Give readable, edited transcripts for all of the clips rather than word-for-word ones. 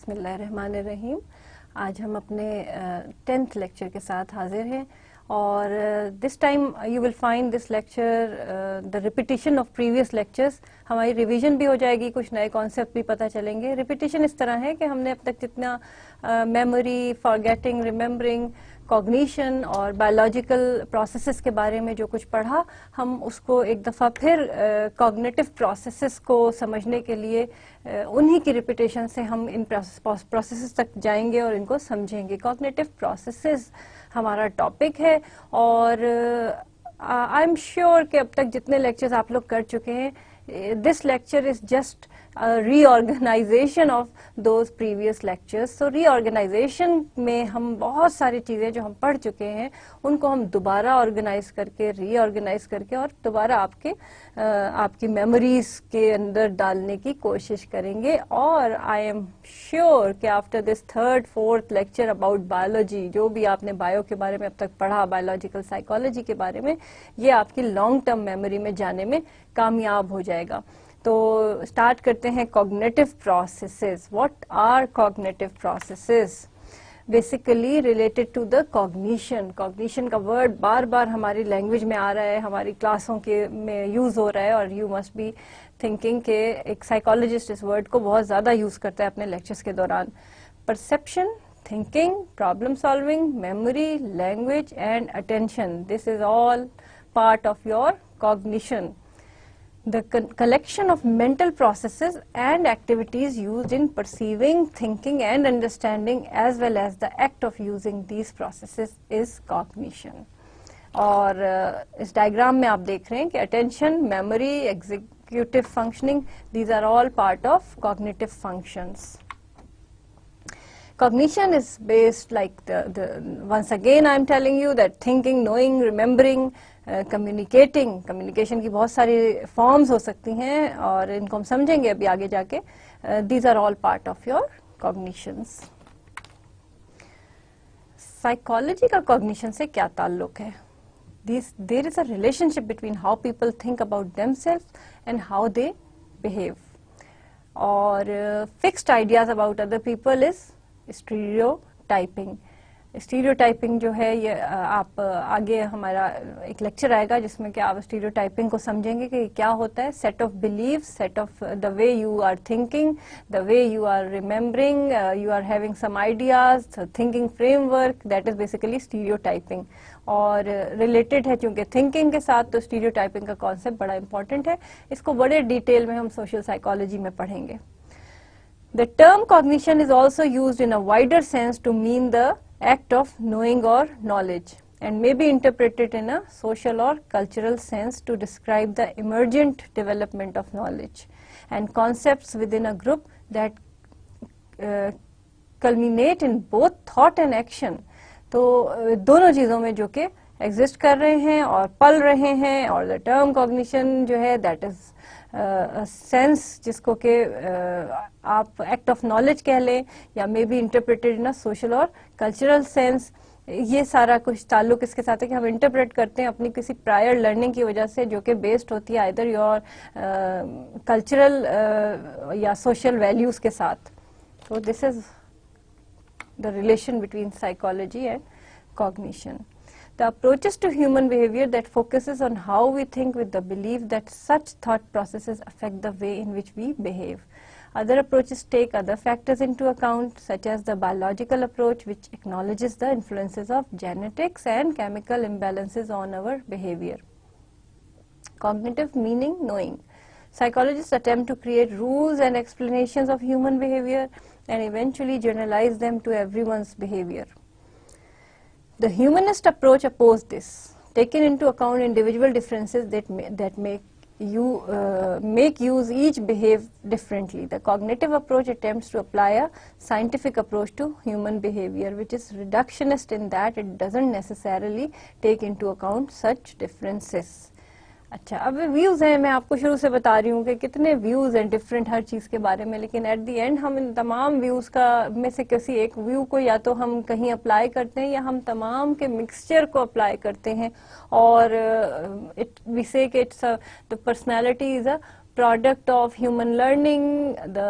बिस्मिल्लाहिर्रहमानिर्रहीम। आज हम अपने 10th लेक्चर के साथ हाजिर हैं और this time you will find this lecture the repetition of previous lectures. हमारी रिवीजन भी हो जाएगी, कुछ नए कॉन्सेप्ट भी पता चलेंगे। रिपीटिशन इस तरह है कि हमने अब तक जितना मेमोरी, फॉरगेटिंग, रिमेम्बरिंग, कॉग्निशन और बायोलॉजिकल प्रोसेसेस के बारे में जो कुछ पढ़ा, हम उसको एक दफ़ा फिर कॉग्निटिव प्रोसेसेस को समझने के लिए उन्हीं की रिपीटेशन से हम इन प्रोसेसेस तक जाएंगे और इनको समझेंगे। कॉग्निटिव प्रोसेसेस हमारा टॉपिक है और आई एम श्योर कि अब तक जितने लेक्चर्स आप लोग कर चुके हैं, this lecture is just a reorganization of those previous lectures. So reorganization में हम बहुत सारी चीजें जो हम पढ़ चुके हैं उनको हम दोबारा ऑर्गेनाइज करके, रीऑर्गेनाइज करके और दोबारा आपकी मेमोरीज के अंदर डालने की कोशिश करेंगे। और आई एम श्योर कि after this 3rd, 4th lecture about biology, जो भी आपने बायो के बारे में अब तक पढ़ा, बायोलॉजिकल साइकोलॉजी के बारे में, ये आपकी लॉन्ग टर्म मेमोरी में जाने में कामयाब हो जाएगा। तो स्टार्ट करते हैं cognitive processes. What are cognitive processes? Basically related to the cognition. Cognition का वर्ड बार बार हमारी लैंग्वेज में आ रहा है, हमारी क्लासों के में यूज हो रहा है और यू मस्ट बी थिंकिंग के एक साइकोलॉजिस्ट इस वर्ड को बहुत ज्यादा यूज करता है अपने लेक्चर्स के दौरान। Perception, thinking, problem solving, memory, language and attention, this is all part of your cognition. The collection of mental processes and activities used in perceiving, thinking and understanding as well as the act of using these processes is cognition. और इस diagram में आप देख रहे हैं कि attention, memory, executive functioning, these are all part of cognitive functions. Cognition is based like once again I am telling you that thinking, knowing, remembering, communication की बहुत सारी फॉर्म्स हो सकती हैं और इनको हम समझेंगे अभी आगे जाके। these are all part of your cognitions. Psychology का कॉग्निशन से क्या ताल्लुक है? there is a relationship between how people think about themselves and how they behave. और fixed ideas about other people is stereotyping. Stereotyping जो है ये आप आगे हमारा एक लेक्चर आएगा जिसमें कि आप स्टीरियोटाइपिंग को समझेंगे कि क्या होता है. Set of believe, set of the way you are thinking, the way you are remembering, you are having some ideas, thinking framework, that is basically stereotyping. और रिलेटेड है चूंकि थिंकिंग के साथ, तो स्टीरियोटाइपिंग का कॉन्सेप्ट बड़ा इंपॉर्टेंट है. इसको बड़े डिटेल में हम सोशल साइकोलॉजी में पढ़ेंगे. The term cognition is also used in a wider sense to mean the act of knowing or knowledge and may be interpreted in a social or cultural sense to describe the emergent development of knowledge and concepts within a group that culminate in both thought and action. तो दोनों चीजों में जो कि exist कर रहे हैं और पल रहे हैं. और द टर्म कॉग्निशन जो है दैट इज सेंस, जिसको कि आप एक्ट ऑफ नॉलेज कह लें या may be interpreted in a social और कल्चरल सेंस. ये सारा कुछ ताल्लुक इसके साथ है कि हम इंटरप्रेट करते हैं अपनी किसी प्रायर लर्निंग की वजह से जो कि बेस्ड होती है आइदर योर कल्चरल या सोशल वैल्यूज के साथ. तो this is the relation between psychology and cognition. The approaches to human behavior that focuses on how we think with the belief that such thought processes affect the way in which we behave. Other approaches take other factors into account, such as the biological approach, which acknowledges the influences of genetics and chemical imbalances on our behavior. Cognitive meaning knowing. Psychologists attempt to create rules and explanations of human behavior and eventually generalize them to everyone's behavior. The humanist approach opposed this, taking into account individual differences that make use each behave differently. The cognitive approach attempts to apply a scientific approach to human behavior, which is reductionist in that it doesn't necessarily take into account such differences. अच्छा, अब views हैं, मैं आपको शुरू से बता रही हूँ कि कितने व्यूज हैं डिफरेंट हर चीज के बारे में, लेकिन एट द एंड हम इन तमाम व्यूज का में से किसी एक व्यू को या तो हम कहीं अप्लाई करते हैं या हम तमाम के मिक्सचर को अप्लाई करते हैं. और वी से कि it's the personality is a product of human learning, the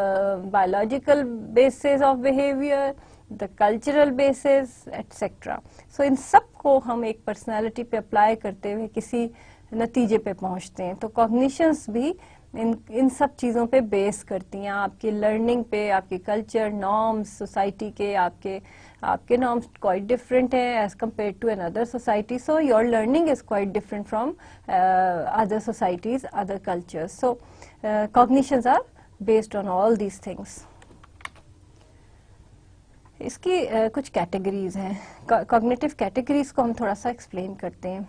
biological basis of behavior, the cultural basis, etc. So इन सब को हम एक personality पे apply करते हुए किसी नतीजे पे पहुंचते हैं. तो cognitions भी इन सब चीज़ों पे बेस करती हैं, आपकी लर्निंग पे, आपकी कल्चर, नॉर्म्स, सोसाइटी के आपके नॉर्म्स क्वाइट डिफरेंट हैं as compare to another society. So your learning is quite different from other societies, other cultures. So cognitions are based on all these things. इसकी कुछ categories हैं. Cognitive categories को हम थोड़ा सा एक्सप्लेन करते हैं.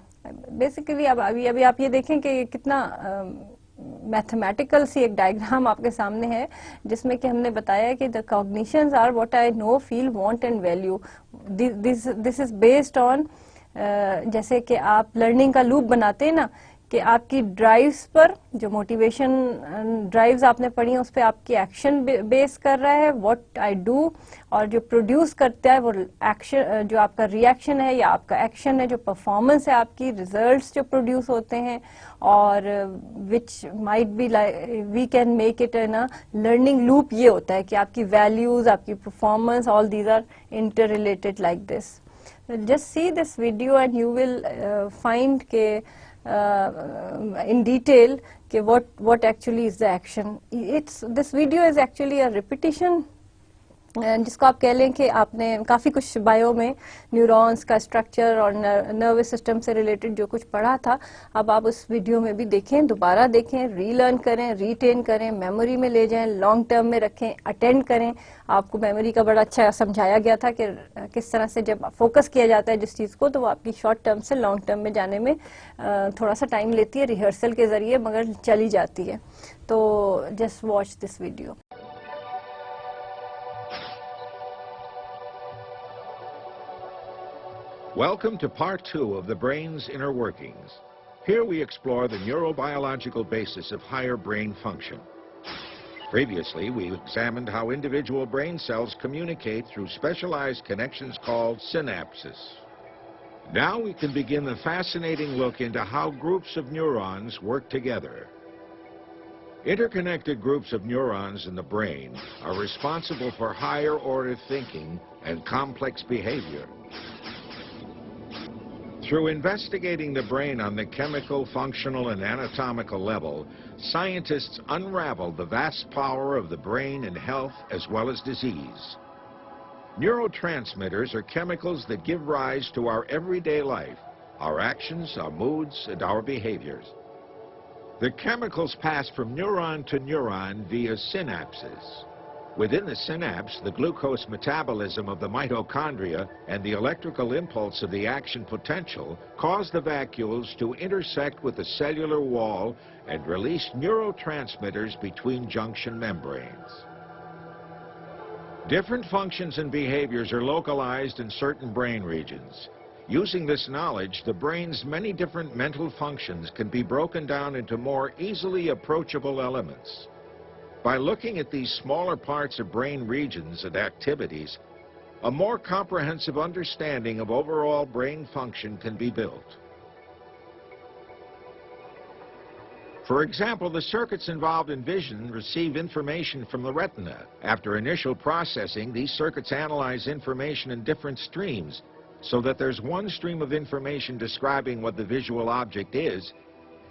बेसिकली अब अभी आप ये देखें कि कितना मैथमेटिकल सी एक डायग्राम आपके सामने है, जिसमें कि हमने बताया कि the cognitions are what I know, feel, want and value. This is based on, जैसे कि आप लर्निंग का लूप बनाते हैं ना, कि आपकी ड्राइव्स पर, जो मोटिवेशन ड्राइव्स आपने पढ़ी हैं उस पर आपकी एक्शन बेस कर रहा है, व्हाट आई डू, और जो प्रोड्यूस करता है वो एक्शन, जो आपका रिएक्शन है या आपका एक्शन है, जो परफॉर्मेंस है आपकी, रिजल्ट्स जो प्रोड्यूस होते हैं, और which might be we can make it in a learning loop. ये होता है कि आपकी वैल्यूज, आपकी performance, all these are interrelated like this. Just see this video and you will find के in detail कि what actually is the action. This video is actually a repetition, जिसको आप कह लें कि आपने काफ़ी कुछ बायो में न्यूरॉन्स का स्ट्रक्चर और नर्वस सिस्टम से रिलेटेड जो कुछ पढ़ा था, अब आप उस वीडियो में भी देखें, दोबारा देखें, रीलर्न करें, रीटेन करें, मेमोरी में ले जाएं, लॉन्ग टर्म में रखें, अटेंड करें. आपको मेमोरी का बड़ा अच्छा समझाया गया था कि किस तरह से जब फोकस किया जाता है जिस चीज़ को, तो वो आपकी शॉर्ट टर्म से लॉन्ग टर्म में जाने में थोड़ा सा टाइम लेती है रिहर्सल के ज़रिए, मगर चली जाती है. तो just watch this video. Welcome to part 2 of the brain's inner workings. Here we explore the neurobiological basis of higher brain function. Previously, we examined how individual brain cells communicate through specialized connections called synapses. Now we can begin the fascinating look into how groups of neurons work together. Interconnected groups of neurons in the brain are responsible for higher order thinking and complex behavior. Through investigating the brain on the chemical, functional, and anatomical level, scientists unravel the vast power of the brain in health as well as disease. Neurotransmitters are chemicals that give rise to our everyday life, our actions, our moods, and our behaviors. The chemicals pass from neuron to neuron via synapses. Within the synapse, the glucose metabolism of the mitochondria and the electrical impulse of the action potential cause the vacuoles to intersect with the cellular wall and release neurotransmitters between junction membranes. Different functions and behaviors are localized in certain brain regions. Using this knowledge, the brain's many different mental functions can be broken down into more easily approachable elements. By looking at these smaller parts of brain regions and activities, a more comprehensive understanding of overall brain function can be built. For example, the circuits involved in vision receive information from the retina. After initial processing, these circuits analyze information in different streams so that there's one stream of information describing what the visual object is,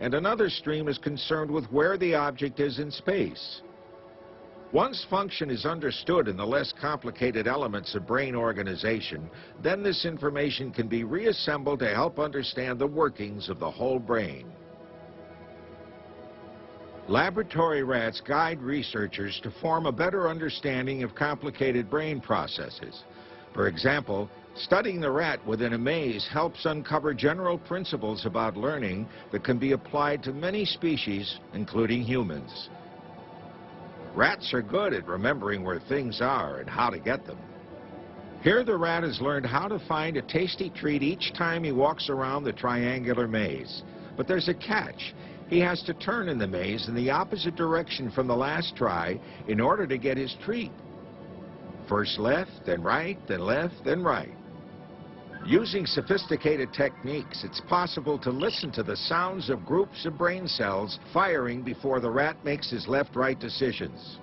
and another stream is concerned with where the object is in space. Once function is understood in the less complicated elements of brain organization, then this information can be reassembled to help understand the workings of the whole brain. Laboratory rats guide researchers to form a better understanding of complicated brain processes. For example, studying the rat within a maze helps uncover general principles about learning that can be applied to many species, including humans. Rats are good at remembering where things are and how to get them. Here the rat has learned how to find a tasty treat each time he walks around the triangular maze. But there's a catch. He has to turn in the maze in the opposite direction from the last try in order to get his treat. First left, then right, then left, then right. Using sophisticated techniques, it's possible to listen to the sounds of groups of brain cells firing before the rat makes his left-right decisions.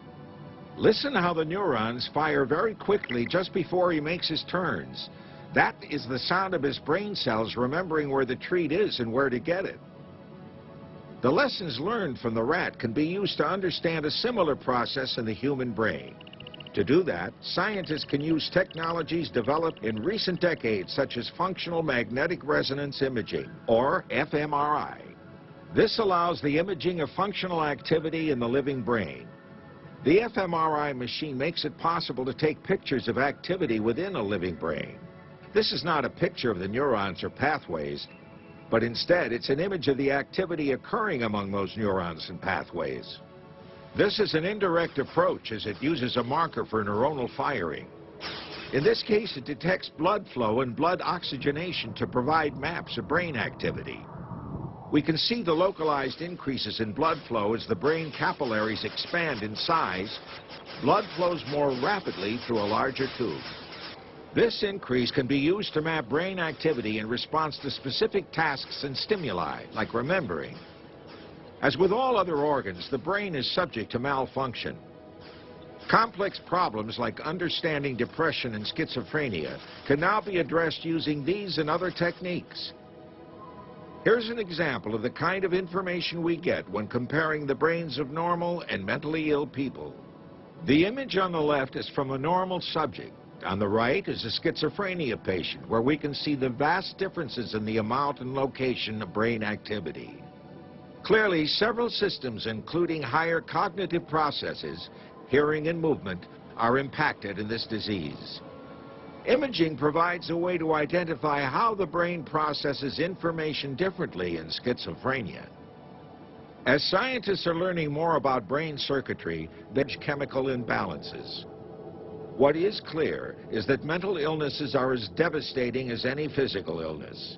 Listen how the neurons fire very quickly just before he makes his turns. That is the sound of his brain cells remembering where the treat is and where to get it. The lessons learned from the rat can be used to understand a similar process in the human brain. To do that, scientists can use technologies developed in recent decades, such as functional magnetic resonance imaging, or fMRI. This allows the imaging of functional activity in the living brain. The fMRI machine makes it possible to take pictures of activity within a living brain. This is not a picture of the neurons or pathways, but instead it's an image of the activity occurring among those neurons and pathways. This is an indirect approach, as it uses a marker for neuronal firing. In this case, it detects blood flow and blood oxygenation to provide maps of brain activity. We can see the localized increases in blood flow as the brain capillaries expand in size. Blood flows more rapidly through a larger tube. This increase can be used to map brain activity in response to specific tasks and stimuli, like remembering. As with all other organs, the brain is subject to malfunction. Complex problems like understanding depression and schizophrenia can now be addressed using these and other techniques. Here's an example of the kind of information we get when comparing the brains of normal and mentally ill people. The image on the left is from a normal subject. On the right is a schizophrenia patient, where we can see the vast differences in the amount and location of brain activity. Clearly, several systems, including higher cognitive processes, hearing and movement, are impacted in this disease. Imaging provides a way to identify how the brain processes information differently in schizophrenia. As scientists are learning more about brain circuitry, there's chemical imbalances. What is clear is that mental illnesses are as devastating as any physical illness.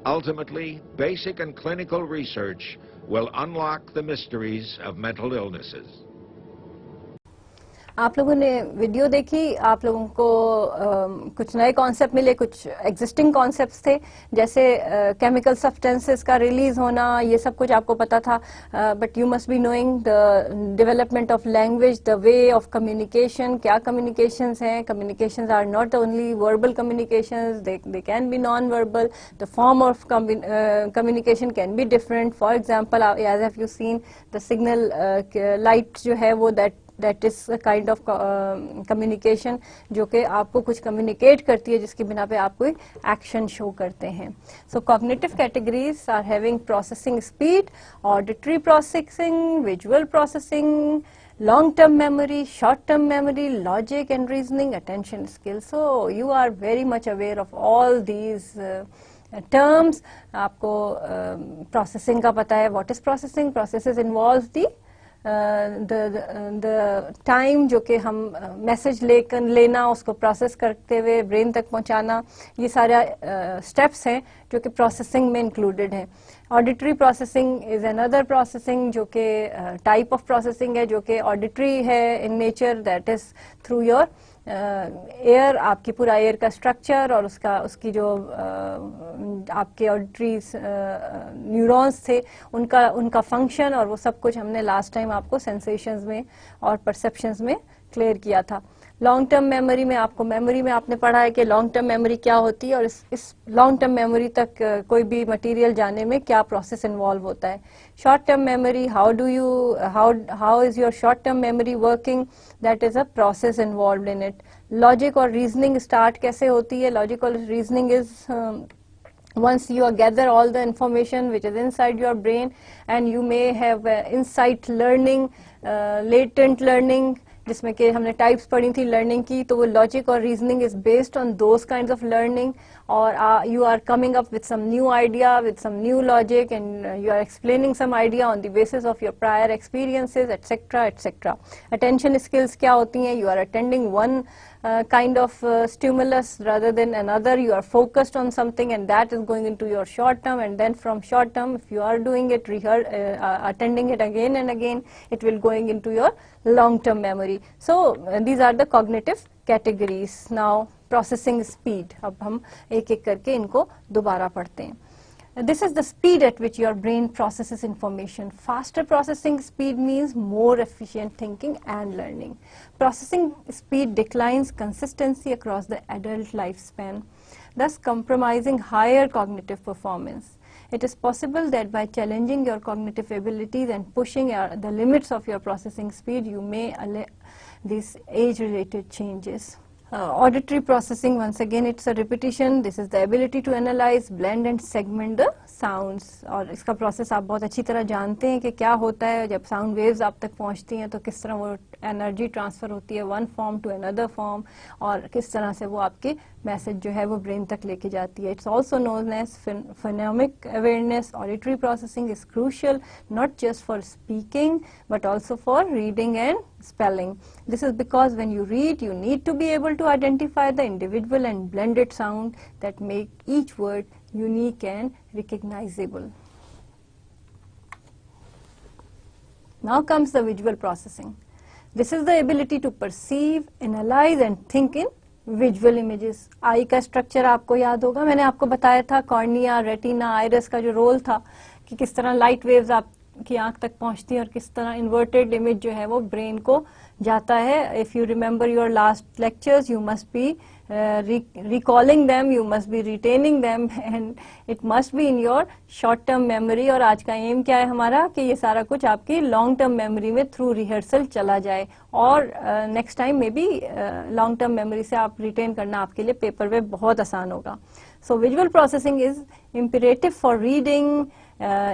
Ultimately, basic and clinical research will unlock the mysteries of mental illnesses. आप लोगों ने video देखी, आप लोगों को कुछ नए concept मिले, कुछ एग्जिस्टिंग कॉन्सेप्ट्स थे, जैसे केमिकल सब्सटेंसेस का रिलीज होना, ये सब कुछ आपको पता था. But you must be knowing the development of language, the way of communication. क्या कम्युनिकेशंस हैं? Communications are not only verbal communications, they can be non verbal. The form of communication can be different. For example, as have you seen, the signal light जो है वो that is a kind of communication जो कि आपको कुछ communicate करती है, जिसकी बिना पे आप कोई action show करते हैं. So cognitive categories are having processing speed, auditory processing, visual processing, long-term memory, short-term memory, logic and reasoning, attention skills. So you are very much aware of all these terms. आपको processing का पता है. What is processing? Processes involves the time जो कि हम message लेना, उसको process करते हुए ब्रेन तक पहुंचाना, ये सारा स्टेप्स हैं जो कि प्रोसेसिंग में इंक्लूडेड हैं. Auditory processing is another processing जो कि टाइप ऑफ प्रोसेसिंग है, जो कि ऑडिटरी है in nature. That is through your air, आपकी पूरा एयर का स्ट्रक्चर और उसकी जो आपके ऑडिटरी न्यूरॉन्स थे उनका फंक्शन, और वो सब कुछ हमने लास्ट टाइम आपको सेंसेशंस में और परसेप्शंस में क्लियर किया था. लॉन्ग टर्म मेमोरी में आपको मेमोरी में आपने पढ़ा है कि लॉन्ग टर्म मेमोरी क्या होती है और इस लॉन्ग टर्म मेमोरी तक कोई भी मटेरियल जाने में क्या प्रोसेस इन्वॉल्व होता है. Short term memory, how is your short term memory working, that is a process involved in it. Logic और रीजनिंग स्टार्ट कैसे होती है? लॉजिक और reasoning is once you gather all the information which is inside your brain, and you may have insight learning, latent learning, जिसमें कि हमने types पढ़ी थी लर्निंग की. तो वो लॉजिक और reasoning is based on those kinds of learning, और you are coming up with some new idea, with some new logic, and you are explaining some idea on the basis of your prior experiences, etcetera etcetera. Attention skills क्या होती हैं? You are attending one kind of stimulus rather than another. You are focused on something, and that is going into your short term, and then from short term, if you are doing it, attending it again and again, it will going into your long term memory. So these are the cognitive categories. Now processing speed. अब हम एक एक करके इनको दोबारा पढ़ते हैं। This is the speed at which your brain processes information. Faster processing speed means more efficient thinking and learning. Processing speed declines consistency across the adult lifespan, thus compromising higher cognitive performance. It is possible that by challenging your cognitive abilities and pushing the limits of your processing speed, you may allay these age-related changes. Auditory processing, once again it's a repetition. This is the ability to analyze, blend and segment the sounds. और इसका process आप बहुत अच्छी तरह जानते हैं कि क्या होता है जब साउंड वेव्स आप तक पहुंचती हैं तो किस तरह वो एनर्जी ट्रांसफर होती है one form to another form, और किस तरह से वो आपके मैसेज जो है वो ब्रेन तक लेके जाती है. It's also known as phonemic awareness. Auditory processing is crucial not just for speaking but also for reading and spelling. This is because when you read, you need to be able to identify the individual and blended sound that make each word unique and recognizable. Now comes the visual processing. This is the ability to perceive, analyze and think in visual images. आई का structure आपको याद होगा, मैंने आपको बताया था cornea, retina, iris का जो रोल था कि किस तरह लाइट वेव्स आपकी आंख तक पहुंचती है और किस तरह इन्वर्टेड इमेज जो है वो ब्रेन को जाता है. If you remember your last lectures, you must B recalling them, you must be retaining them and it must be in your short term memory. और आज का एम क्या है हमारा कि ये सारा कुछ आपकी लॉन्ग टर्म मेमोरी में थ्रू रिहर्सल चला जाए और next time may be long term memory से आप रिटेन करना आपके लिए पेपर में बहुत आसान होगा. So visual processing is imperative for reading.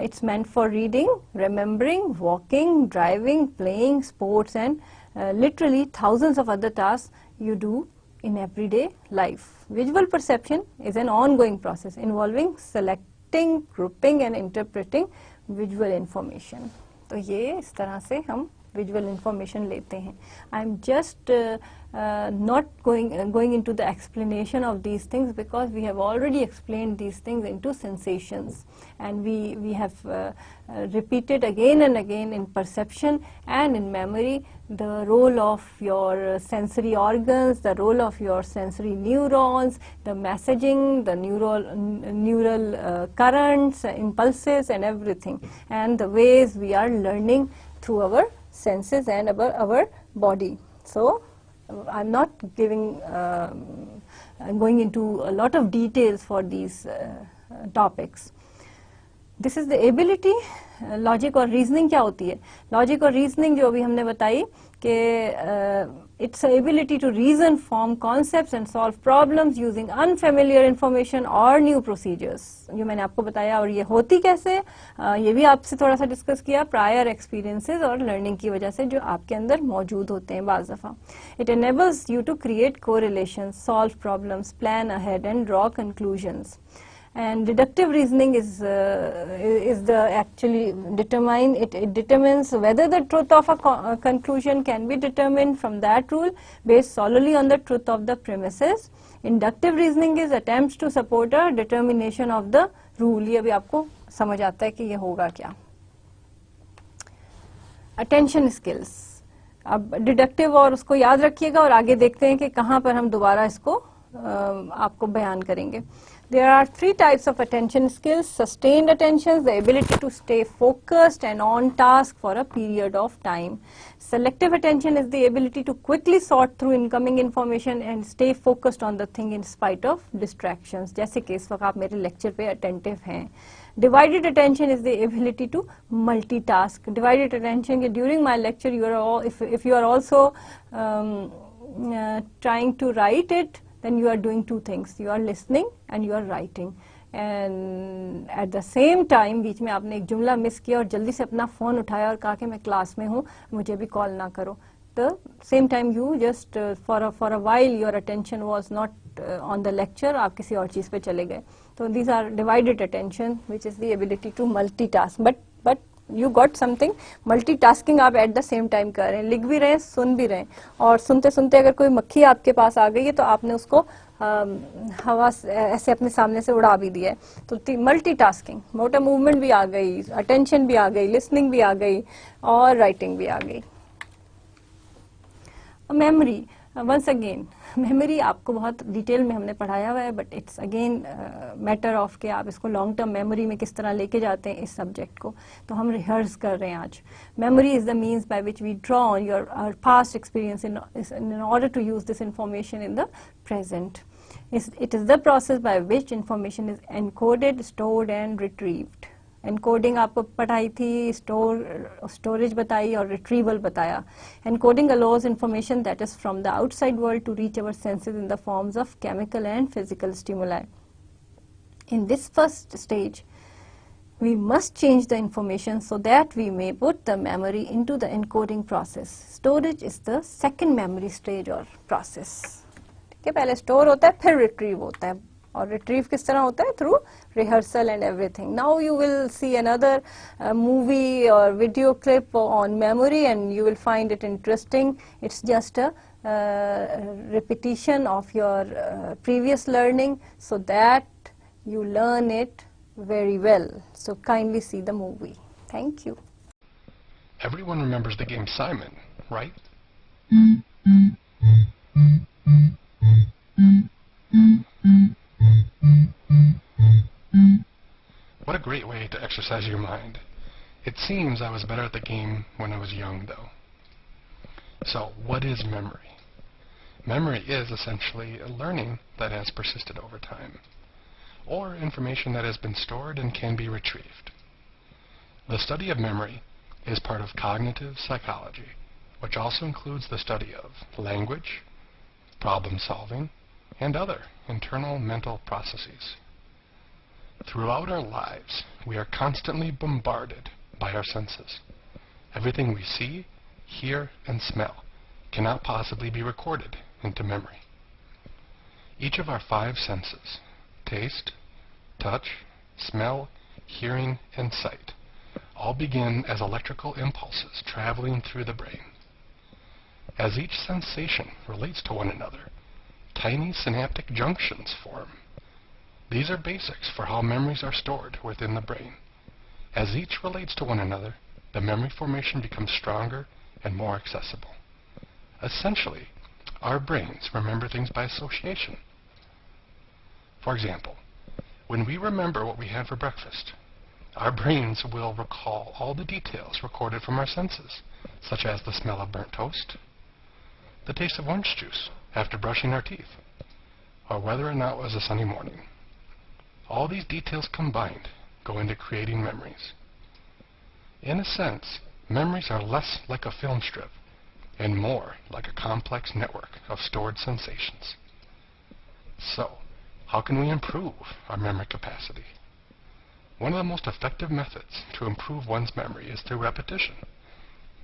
It's meant for reading, remembering, walking, driving, playing, sports and literally thousands of other tasks you do in everyday life. Visual perception is an ongoing process involving selecting, grouping and interpreting visual information. तो ये इस तरह से हम visual information लेते हैं. I'm just not going into the explanation of these things because we have already explained these things into sensations, and we have repeated again and again in perception and in memory the role of your sensory organs, the role of your sensory neurons, the messaging, the neural currents, impulses and everything, and the ways we are learning through our senses and our body. So I'm not going into a lot of details for these topics. This is the ability. Logic और reasoning क्या होती है? Logic और reasoning जो अभी हमने बताई कि it's ability to reason, form concepts and solve problems using unfamiliar information और न्यू प्रोसीजर्स. जो मैंने आपको बताया, और ये होती कैसे, ये भी आपसे थोड़ा सा डिस्कस किया, प्रायर एक्सपीरियंसेस और लर्निंग की वजह से जो आपके अंदर मौजूद होते हैं बाज दफा. It enables you to create correlations, solve problems, plan ahead and draw conclusions. And deductive reasoning is the actually it determines whether the truth of a conclusion can be determined from that rule based solely on the truth of the premises. Inductive reasoning is attempts to support a determination of the rule. ये अभी आपको समझ आता है कि ये होगा क्या. Attention skills. अब डिडक्टिव और उसको याद रखिएगा और आगे देखते हैं कि कहाँ पर हम दोबारा इसको आपको बयान करेंगे. There are three types of attention skills. Sustained attention, the ability to stay focused and on task for a period of time. Selective attention is the ability to quickly sort through incoming information and stay focused on the thing in spite of distractions. जैसे कि इस वक्त आप मेरे lecture पे attentive हैं. Divided attention is the ability to multitask. Divided attention, during my lecture, you are all, if you are also trying to write it, then you are doing two things. You are listening and you are writing. And at the same time, बीच में आपने एक जुमला miss किया और जल्दी से अपना phone उठाया और कहा कि मैं क्लास में हूँ, मुझे भी कॉल ना करो. The same time you just for a while your attention was not on the lecture, आप किसी और चीज पे चले गए. So these are divided attention, which is the ability to multitask. But you got something. Multitasking आप at the same time कर रहे हैं, लिख भी रहे हैं, सुन भी रहे हैं, और सुनते सुनते अगर कोई मक्खी आपके पास आ गई है तो आपने उसको हवा ऐसे अपने सामने से उड़ा भी दिया है. तो मल्टीटास्किंग, मोटर मूवमेंट भी आ गई, अटेंशन भी आ गई, लिसनिंग भी आ गई और राइटिंग भी आ गई. मेमोरी, once again मेमोरी आपको बहुत डिटेल में हमने पढ़ाया हुआ है, but it's again matter of कि आप इसको लॉन्ग टर्म मेमोरी में किस तरह लेके जाते हैं इस सब्जेक्ट को. तो हम रिहर्स कर रहे हैं आज. Memory is the means by which we draw on your our past experience in order to use this information in the present. It is the process by which information is encoded, stored and retrieved. Encoding आपको पढ़ाई थी, storage बताई और retrieval बताया. Encoding allows information that is from the outside world to reach our senses in the forms of chemical and physical stimuli. In this first stage, we must change the information so that we may put the memory into the encoding process. Storage is the second memory stage or process. ठीक है, पहले store होता है फिर retrieve होता है. और retrieve किस तरह होता है? Through rehearsal and everything. Now you will see another movie और video clip on memory and you will find it interesting. It's just a repetition of your previous learning so that you learn it very well. So kindly see the movie. Thank you. Everyone remembers the game Simon, right? What a great way to exercise your mind. It seems I was better at the game when I was young, though. So, what is memory? Memory is essentially a learning that has persisted over time, or information that has been stored and can be retrieved. The study of memory is part of cognitive psychology, which also includes the study of language, problem solving, and other internal mental processes. Throughout our lives, we are constantly bombarded by our senses. Everything we see, hear, and smell cannot possibly be recorded into memory. Each of our 5 senses, taste, touch, smell, hearing, and sight, all begin as electrical impulses traveling through the brain. As each sensation relates to one another, tiny synaptic junctions form. These are basics for how memories are stored within the brain. As each relates to one another, the memory formation becomes stronger and more accessible. Essentially, our brains remember things by association. For example, when we remember what we had for breakfast, our brains will recall all the details recorded from our senses, such as the smell of burnt toast, the taste of orange juice after brushing our teeth, or whether or not it was a sunny morning. All these details combined go into creating memories. In a sense, memories are less like a film strip and more like a complex network of stored sensations. So, how can we improve our memory capacity? One of the most effective methods to improve one's memory is through repetition.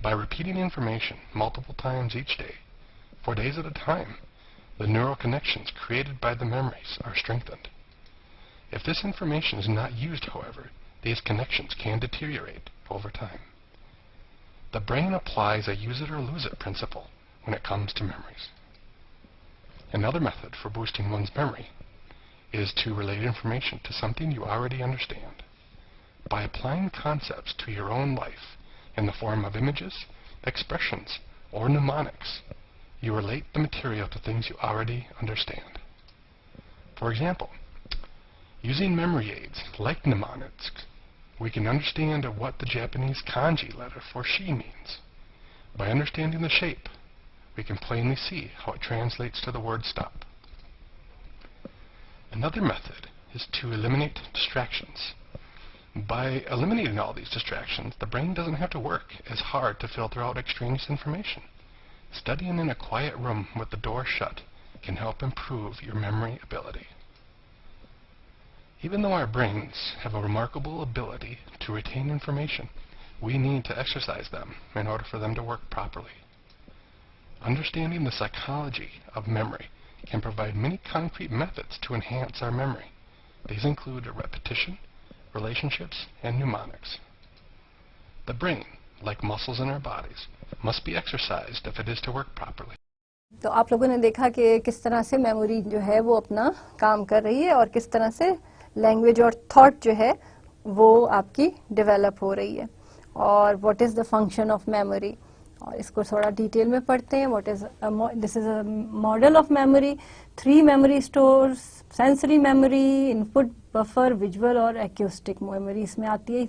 By repeating information multiple times each day, for days at a time, the neural connections created by the memories are strengthened. If this information is not used, however, these connections can deteriorate over time. The brain applies a use-it-or-lose-it principle when it comes to memories. Another method for boosting one's memory is to relate information to something you already understand. By applying concepts to your own life in the form of images, expressions, or mnemonics, you relate the material to things you already understand. For example, using memory aids like mnemonics, we can understand what the Japanese kanji letter for shi means. By understanding the shape, we can plainly see how it translates to the word stop. Another method is to eliminate distractions. By eliminating all these distractions, the brain doesn't have to work as hard to filter out extraneous information. Studying in a quiet room with the door shut can help improve your memory ability. Even though our brains have a remarkable ability to retain information, we need to exercise them in order for them to work properly. Understanding the psychology of memory can provide many concrete methods to enhance our memory. These include repetition, relationships, and mnemonics. The brain, like muscles in our bodies, must be exercised if it is to work properly. तो आप लोगों ने देखा कि किस तरह से memory जो है वो अपना काम कर रही है और किस तरह से लैंग्वेज और थॉट जो है वो आपकी डेवलप हो रही है और what is the function of memory और इसको थोड़ा डिटेल में पढ़ते हैं. What is this is a model of memory. 3 memory stores, sensory memory, input, buffer, visual और एक्यूस्टिक मेमोरी इसमें आती है.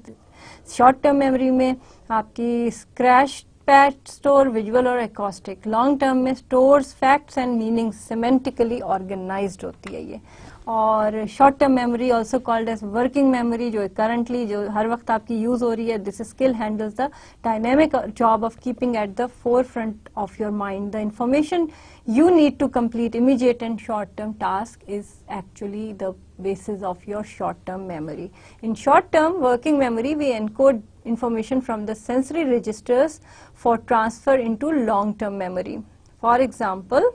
शॉर्ट टर्म मेमोरी में आपकी स्क्रैच पैड स्टोर, विजुअल और एकॉस्टिक. लॉन्ग टर्म में stores facts and meaning, semantically organised होती है ये. और short term memory also called as working memory, जो करंटली जो हर वक्त आपकी यूज हो रही है. This skill handles the dynamic job of keeping at the four front of your mind the information you need to complete immediate and short term task is actually the basis of your short term memory. In short term working memory we encode information from the sensory registers for transfer into long term memory. For example,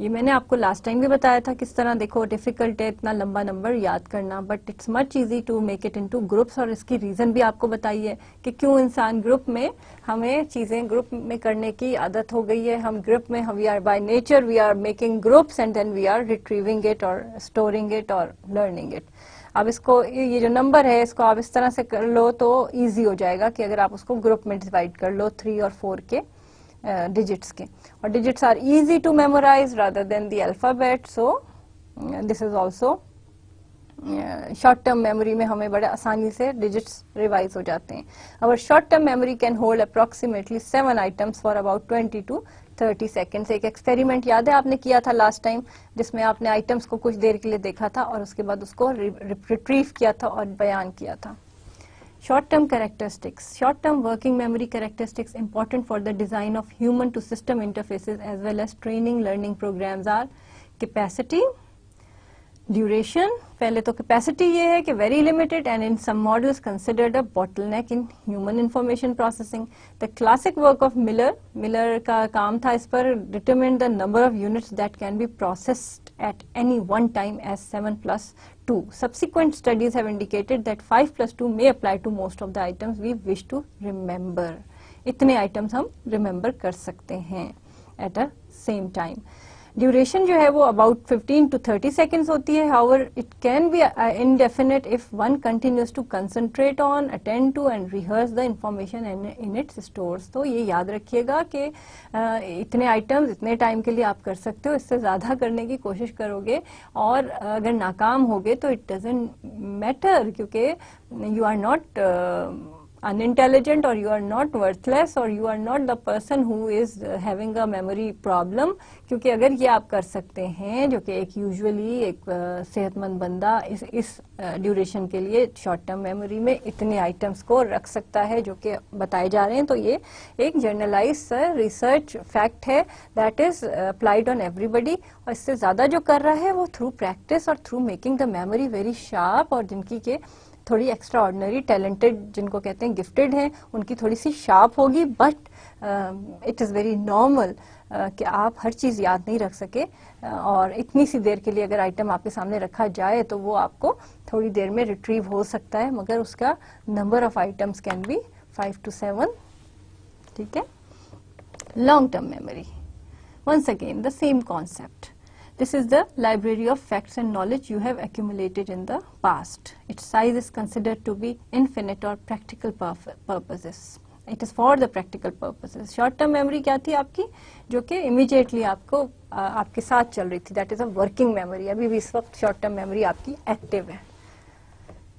ये मैंने आपको last time भी बताया था किस तरह. देखो difficult है इतना लंबा नंबर याद करना, but it's much easy to make it into groups. और इसकी रीजन भी आपको बताई है कि क्यों इंसान ग्रुप में, हमें चीजें ग्रुप में करने की आदत हो गई है. हम ग्रुप में, we are by nature we are making groups and then we are retrieving it और स्टोरिंग इट और लर्निंग इट. अब इसको, ये जो नंबर है इसको आप इस तरह से कर लो तो ईजी हो जाएगा कि अगर आप उसको ग्रुप में डिवाइड कर लो 3 और 4 के digits के. और digits are easy to memorize rather than the alphabet, so this is also short term memory में हमें बड़े आसानी से digits revise हो जाते हैं. Our short term memory can hold approximately 7 items for about 20 to 30 seconds. एक एक्सपेरिमेंट याद है आपने किया था लास्ट टाइम, जिसमें आपने आइटम्स को कुछ देर के लिए देखा था और उसके बाद उसको रिट्रीव किया था और बयान किया था. Short-term characteristics. Short-term working memory characteristics important for the design of human to system interfaces as well as training learning programs are capacity, duration. पहले तो capacity ये है कि very limited and in some models considered a bottleneck in human information processing. The classic work of Miller का काम था इस पर, determine the number of units that can be processed at any one time as 7 plus 2. Subsequent studies have indicated that 5 plus 2 may apply to most of the items we wish to remember. इतने items हम remember कर सकते हैं at a same time. Duration जो है वो about 15 to 30 seconds होती है. However, it can be indefinite if one continues to concentrate on, attend to and rehearse the information in its stores. तो ये याद रखिएगा कि इतने items इतने time के लिए आप कर सकते हो. इससे ज़्यादा करने की कोशिश करोगे और अगर नाकाम होगे तो it doesn't matter, क्योंकि you are not unintelligent or you are not worthless or you are not the person who is having a memory problem. क्योंकि अगर ये आप कर सकते हैं, जो कि एक यूजुअली एक सेहतमंद बंदा इस ड्यूरेशन के लिए शॉर्ट टर्म मेमोरी में इतने आइटम्स को रख सकता है जो कि बताए जा रहे हैं, तो ये एक जर्नलाइज रिसर्च फैक्ट है that is applied on everybody. और इससे ज्यादा जो कर रहा है वो थ्रू प्रैक्टिस और through making the memory very sharp, और जिनकी के थोड़ी एक्स्ट्रा ऑर्डिनरी टैलेंटेड, जिनको कहते हैं गिफ्टेड हैं, उनकी थोड़ी सी शार्प होगी. But it is very normal कि आप हर चीज़ याद नहीं रख सके, और इतनी सी देर के लिए अगर आइटम आपके सामने रखा जाए तो वो आपको थोड़ी देर में रिट्रीव हो सकता है, मगर उसका number of items can be 5 to 7. ठीक है. Long term memory, once again the same concept. This is the library of facts and knowledge you have accumulated in the past. Its size is considered to be infinite or practical purposes. It is for the practical purposes. Short term memory क्या थी आपकी, जो कि immediately आपको आपके साथ चल रही थी. That is a working memory. अभी भी इस वक्त short term memory आपकी active है.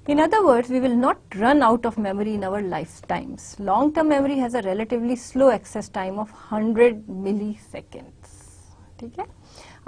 In other words, we will not run out of memory in our lifetimes. Long term memory has a relatively slow access time of 100 milliseconds. ठीक है.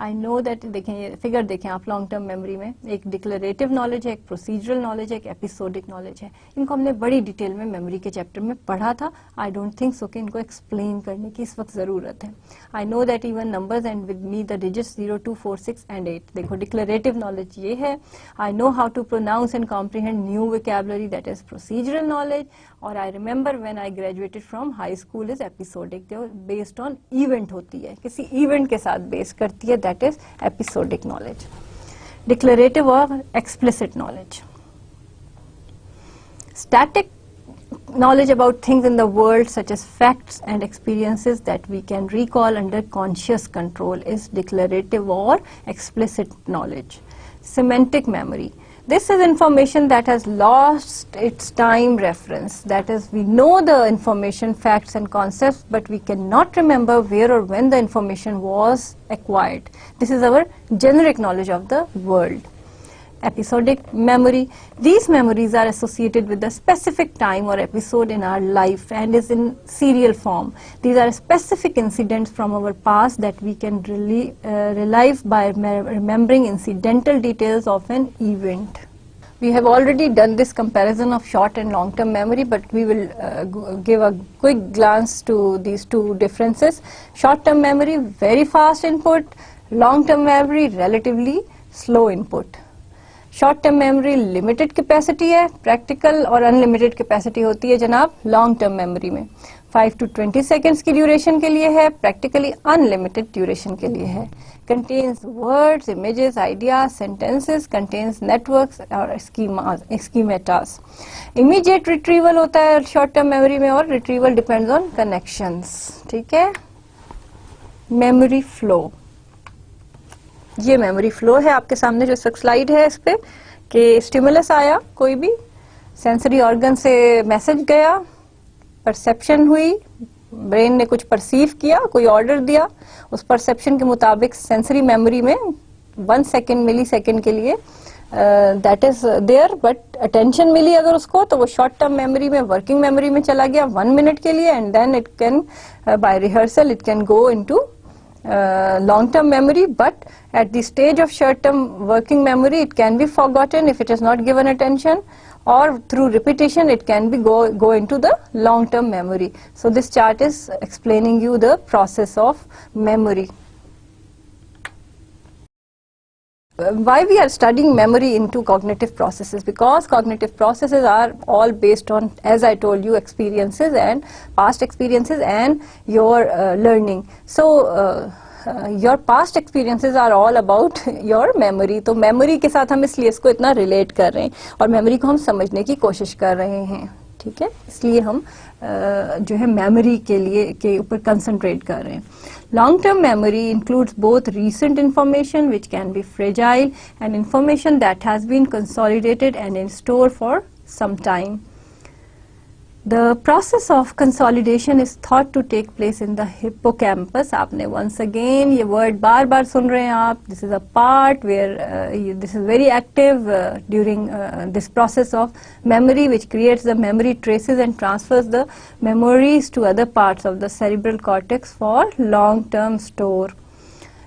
I know that, देखें ये figure देखें आप, long term memory में एक declarative knowledge है, एक प्रोसीजरल नॉलेज है, एक एपिसोडिक नॉलेज है. इनको हमने बड़ी डिटेल में मेमोरी के चैप्टर में पढ़ा था. आई डोंट थिंक सो कि इनको एक्सप्लेन करने की इस वक्त ज़रूरत है. I know that even numbers and with me the digits 0, 2, 4, 6 and 8. देखो डिक्लेरेटिव नॉलेज ये है. I know how to pronounce and comprehend new vocabulary, that is procedural knowledge. और I remember when I graduated from high school is episodic, जो based on event होती है, किसी event के साथ बेस करती है, that is episodic knowledge. Declarative or explicit knowledge. Static knowledge about things in the world such as facts and experiences that we can recall under conscious control is declarative or explicit knowledge. Semantic memory. This is information that has lost its time reference. That is, we know the information, facts and concepts, but we cannot remember where or when the information was acquired. This is our generic knowledge of the world. Episodic memory. These memories are associated with a specific time or episode in our life and is in serial form. These are specific incidents from our past that we can relive by remembering incidental details of an event. We have already done this comparison of short and long-term memory, but we will give a quick glance to these two differences. Short-term memory, very fast input. Long-term memory, relatively slow input. Short term memory limited capacity है, practical और unlimited capacity होती है जनाब long term memory में. 5 to 20 seconds की duration के लिए है, प्रैक्टिकली अनलिमिटेड ड्यूरेशन के लिए है. Contains words, images, ideas, sentences, contains networks और स्कीमेटास. इमीडिएट रिट्रीवल होता है शॉर्ट टर्म मेमोरी में और रिट्रीवल डिपेंड्स ऑन कनेक्शंस. ठीक है. Memory flow. ये मेमोरी फ्लो है आपके सामने जो स्लाइड है इस पे कि स्टिमुलस आया, कोई भी सेंसरी ऑर्गन से मैसेज गया, परसेप्शन हुई, ब्रेन ने कुछ परसीव किया, कोई ऑर्डर दिया, उस परसेप्शन के मुताबिक सेंसरी मेमोरी में 1 सेकेंड मिली सेकेंड के लिए that is there, but attention मिली अगर उसको तो वो शॉर्ट टर्म मेमोरी में वर्किंग मेमोरी में चला गया 1 मिनट के लिए, and then it can by rehearsal it can go into long-term memory, but at the stage of short-term working memory it can be forgotten if it is not given attention, or through repetition it can be go into the long-term memory. So this chart is explaining you the process of memory. Why we are studying memory into cognitive processes? Because cognitive processes are all based on, as I told you, experiences and past experiences and your learning. So your past experiences are all about your memory. तो memory के साथ हम इसलिए इसको इतना relate कर रहे हैं और memory को हम समझने की कोशिश कर रहे हैं. ठीक है, इसलिए हम जो है मेमोरी के लिए के ऊपर कंसंट्रेट कर रहे हैं. Long term memory includes both recent information which can be fragile and information that has been consolidated and in store for some time. The process of consolidation is thought to take place in the hippocampus. आपने once again ये word बार बार सुन रहे हैं आप. This is a part where this is very active during this process of memory, which creates the memory traces and transfers the memories to other parts of the cerebral cortex for long-term store.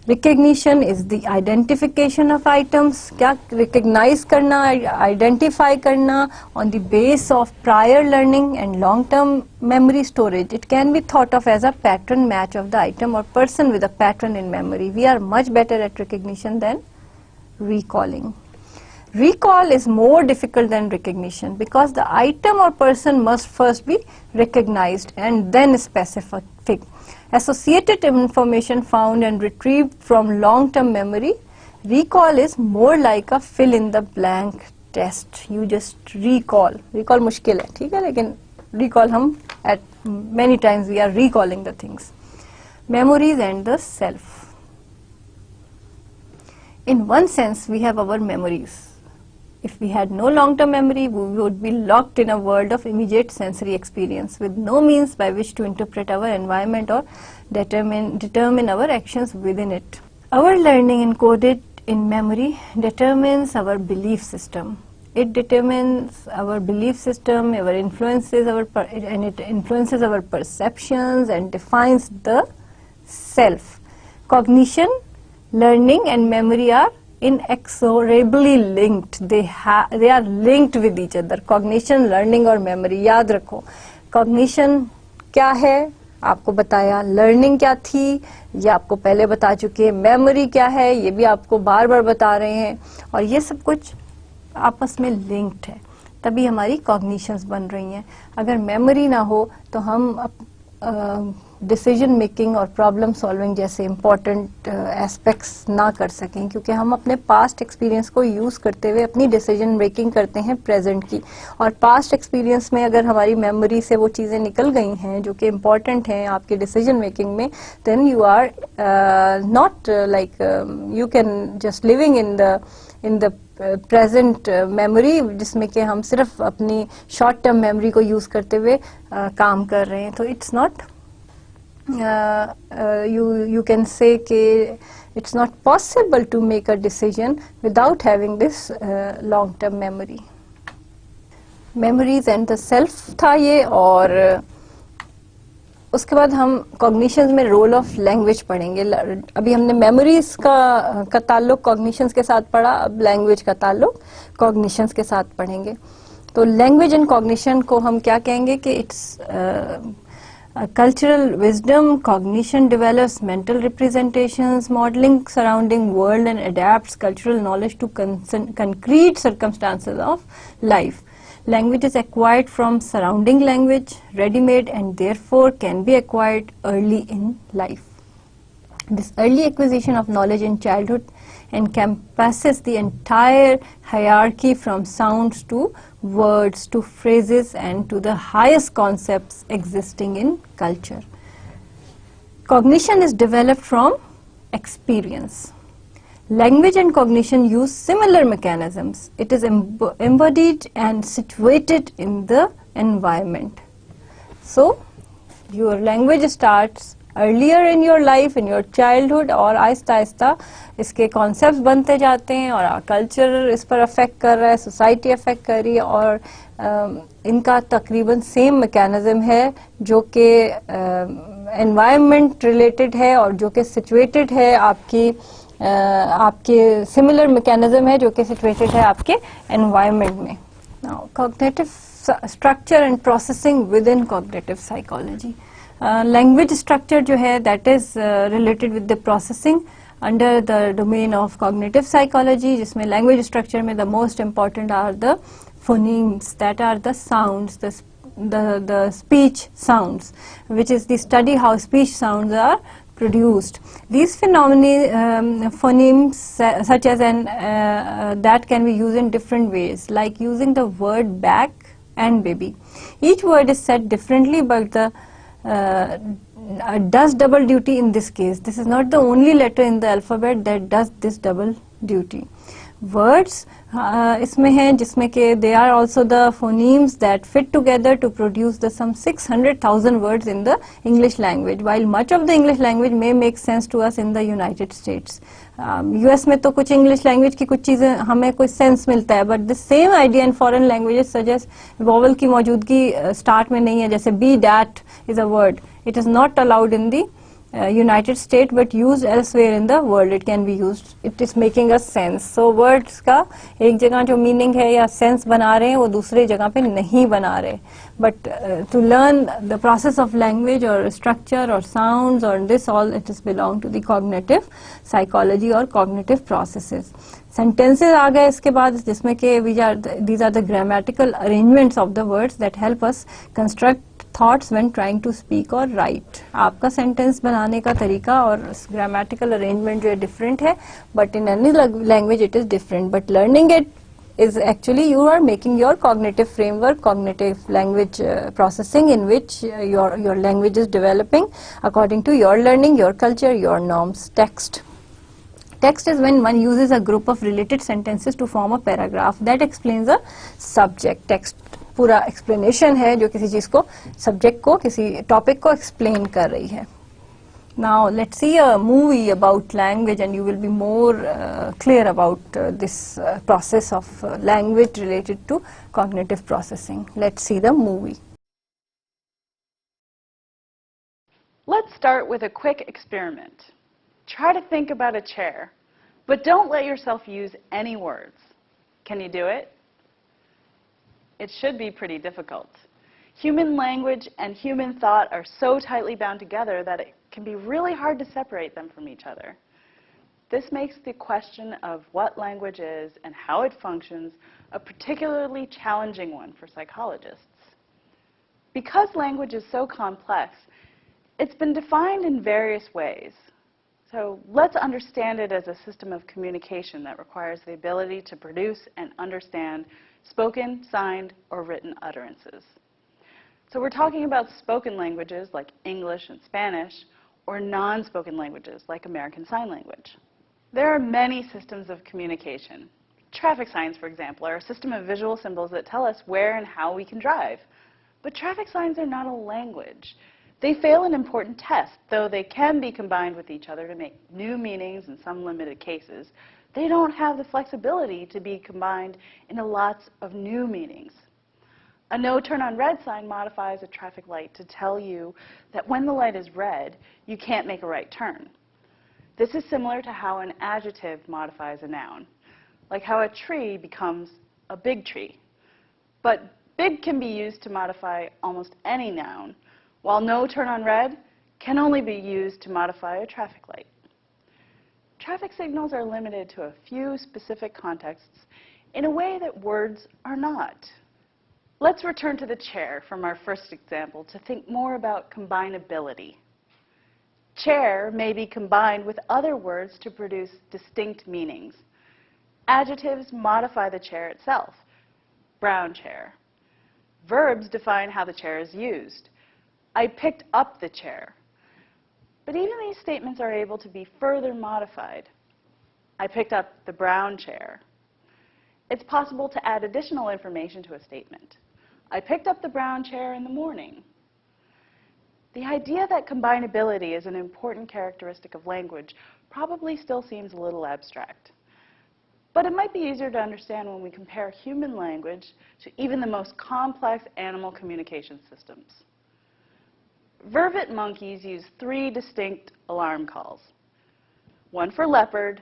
Recognition is the identification of items. क्या recognize करना, identify करना on the base of prior learning and long-term memory storage. It can be thought of as a pattern match of the item or person with a pattern in memory. We are much better at recognition than recalling. Recall is more difficult than recognition because the item or person must first be recognized and then specific. Associated information found and retrieved from long-term memory. Recall is more like a fill-in-the-blank test. You just recall. Recall मुश्किल है, ठीक है, लेकिन recall हम at many times we are recalling the things. Memories and the self. In one sense, we have our memories. If we had no long-term memory, we would be locked in a world of immediate sensory experience with no means by which to interpret our environment or determine our actions within it. Our learning encoded in memory determines our belief system. It determines our belief system, it influences our perceptions and defines the self. Cognition, learning and memory are inexorably linked. They are linked with each other. Cognition, learning और memory. याद रखो, cognition क्या है आपको बताया, learning क्या थी ये आपको पहले बता चुके, memory क्या है ये भी आपको बार बार बता रहे हैं, और ये सब कुछ आपस में linked है, तभी हमारी cognitions बन रही हैं. अगर memory ना हो तो हम डिसीजन मेकिंग और प्रॉब्लम सॉल्विंग जैसे इम्पोर्टेंट एस्पेक्ट्स ना कर सकें, क्योंकि हम अपने पास्ट एक्सपीरियंस को यूज़ करते हुए अपनी डिसीजन मेकिंग करते हैं प्रेजेंट की, और पास्ट एक्सपीरियंस में अगर हमारी मेमोरी से वो चीज़ें निकल गई हैं जो कि इम्पोर्टेंट हैं आपके डिसीजन मेकिंग में, then you are not like you can just living in the present memory, जिसमें कि हम सिर्फ अपनी शॉर्ट टर्म मेमोरी को यूज करते हुए काम कर रहे हैं. तो it's not, you can say कि it's not possible to make a decision without having this long term memory. Memories and the self था ये. और उसके बाद हम कॉग्निशंस में रोल ऑफ लैंग्वेज पढ़ेंगे. अभी हमने मेमोरीज का ताल्लुक कॉग्निशंस के साथ पढ़ा, अब लैंग्वेज का ताल्लुक कॉग्निशंस के साथ पढ़ेंगे. तो लैंग्वेज एंड कॉग्निशन को हम क्या कहेंगे कि it's cultural wisdom. Cognition develops mental representations, modeling surrounding world, and adapts cultural knowledge to concrete circumstances of life. Language is acquired from surrounding language, ready-made, and therefore can be acquired early in life. This early acquisition of knowledge in childhood encompasses the entire hierarchy from sounds to words to phrases and to the highest concepts existing in culture. Cognition is developed from experience. Language and cognition use similar mechanisms. It is embodied and situated in the environment. So, your language starts earlier in your life, in your childhood, और आहिस्ता आहिस्ता इसके concepts बनते जाते हैं और culture इस पर affect कर रहा है, सोसाइटी अफेक्ट कर रही है, और इनका तकरीबन सेम मैकेनिज्म है जो कि एनवायरनमेंट रिलेटेड है और जो कि सिचुएटेड है आपके सिमिलर मैकेनिज्म है जो कि सिचुएटेड है आपके एनवायरनमेंट में. Now cognitive structure and processing within cognitive psychology. Language structure जो है that is related with the processing under the domain of cognitive psychology, जिसमें लैंग्वेज स्ट्रक्चर में the most important are the phonemes, that are the sounds, the speech sounds, which is the study how speech sounds are produced. These phenomena, phonemes such as that can be used in different ways, like using the word back and baby. Each word is said differently, but the does double duty in this case. This is not the only letter in the alphabet that does this double duty. Words इसमें हैं जिसमें कि they are also the phonemes that fit together to produce the some 600,000 words in the English language. While much of the English language may make sense to us in the United States, US में तो कुछ English language की कुछ चीजें हमें कोई sense मिलता है, but the same idea in foreign languages such as vowel की मौजूदगी start में नहीं है. जैसे be that is a word, it is not allowed in the United States but used elsewhere in the world. It can be used, it is making a sense. So words का एक जगह जो meaning है या sense बना रहे हैं वो दूसरे जगह पे नहीं बना रहे. But to learn the process of language or structure or sounds or this all, it is belong to the cognitive psychology or cognitive processes. Sentences आ गए इसके बाद जिसमें कि these are the grammatical arrangements of the words that help us construct thoughts when trying to speak or write. आपका sentence बनाने का तरीका और grammatical arrangement जो है different है, but in any language it is different. But learning it is actually you are making your cognitive framework, cognitive language processing in which your language is developing according to your learning, your culture, your norms. Text. Text is when one uses a group of related sentences to form a paragraph that explains a subject. Text पूरा explanation है जो किसी चीज को, subject को, किसी topic को explain कर रही है. Now let's see a movie about language and you will be more clear about this process of language related to cognitive processing. Let's see the movie. Let's start with a quick experiment. Try to think about a chair, but don't let yourself use any words. Can you do it? It should be pretty difficult. Human language and human thought are so tightly bound together that it can be really hard to separate them from each other. This makes the question of what language is and how it functions a particularly challenging one for psychologists. Because language is so complex, it's been defined in various ways. So let's understand it as a system of communication that requires the ability to produce and understand spoken, signed, or written utterances. So we're talking about spoken languages like English and Spanish, or non-spoken languages like American Sign Language. There are many systems of communication. Traffic signs, for example, are a system of visual symbols that tell us where and how we can drive. But traffic signs are not a language. They fail in important tests, though they can be combined with each other to make new meanings in some limited cases. They don't have the flexibility to be combined into lots of new meanings. A no turn on red sign modifies a traffic light to tell you that when the light is red, you can't make a right turn. This is similar to how an adjective modifies a noun, like how a tree becomes a big tree. But big can be used to modify almost any noun, while no turn on red can only be used to modify a traffic light. Traffic signals are limited to a few specific contexts in a way that words are not. Let's return to the chair from our first example to think more about combinability. Chair may be combined with other words to produce distinct meanings. Adjectives modify the chair itself. Brown chair. Verbs define how the chair is used. I picked up the chair. But even these statements are able to be further modified. I picked up the brown chair. It's possible to add additional information to a statement. I picked up the brown chair in the morning. The idea that combinability is an important characteristic of language probably still seems a little abstract. But it might be easier to understand when we compare human language to even the most complex animal communication systems. Vervet monkeys use 3 distinct alarm calls. One for leopard,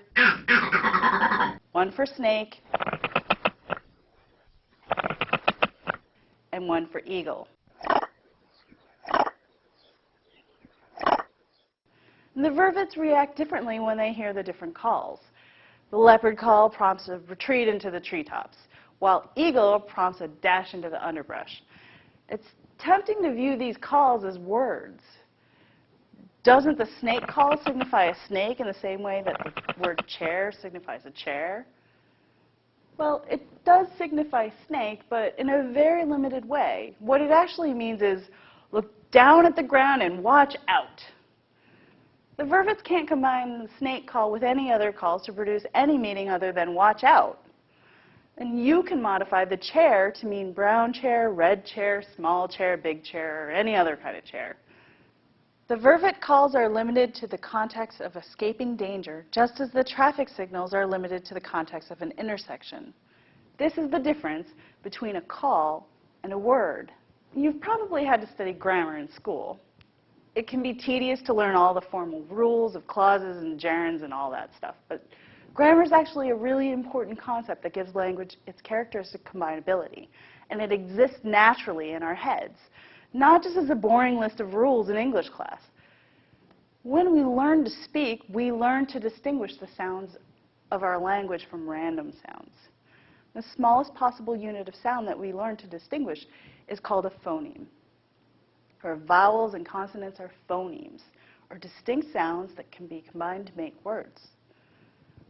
one for snake, and one for eagle. And the vervets react differently when they hear the different calls. The leopard call prompts a retreat into the treetops, while eagle prompts a dash into the underbrush. It's tempting to view these calls as words. Doesn't the snake call signify a snake in the same way that the word chair signifies a chair? Well, it does signify snake, but in a very limited way. What it actually means is look down at the ground and watch out. The vervets can't combine the snake call with any other calls to produce any meaning other than watch out. And you can modify the chair to mean brown chair, red chair, small chair, big chair, or any other kind of chair. The vervet calls are limited to the context of escaping danger, just as the traffic signals are limited to the context of an intersection. This is the difference between a call and a word. You've probably had to study grammar in school. It can be tedious to learn all the formal rules of clauses and gerunds and all that stuff, but grammar is actually a really important concept that gives language its characteristic combinability, and it exists naturally in our heads, not just as a boring list of rules in English class. When we learn to speak, we learn to distinguish the sounds of our language from random sounds. The smallest possible unit of sound that we learn to distinguish is called a phoneme. Or vowels and consonants are phonemes, or distinct sounds that can be combined to make words.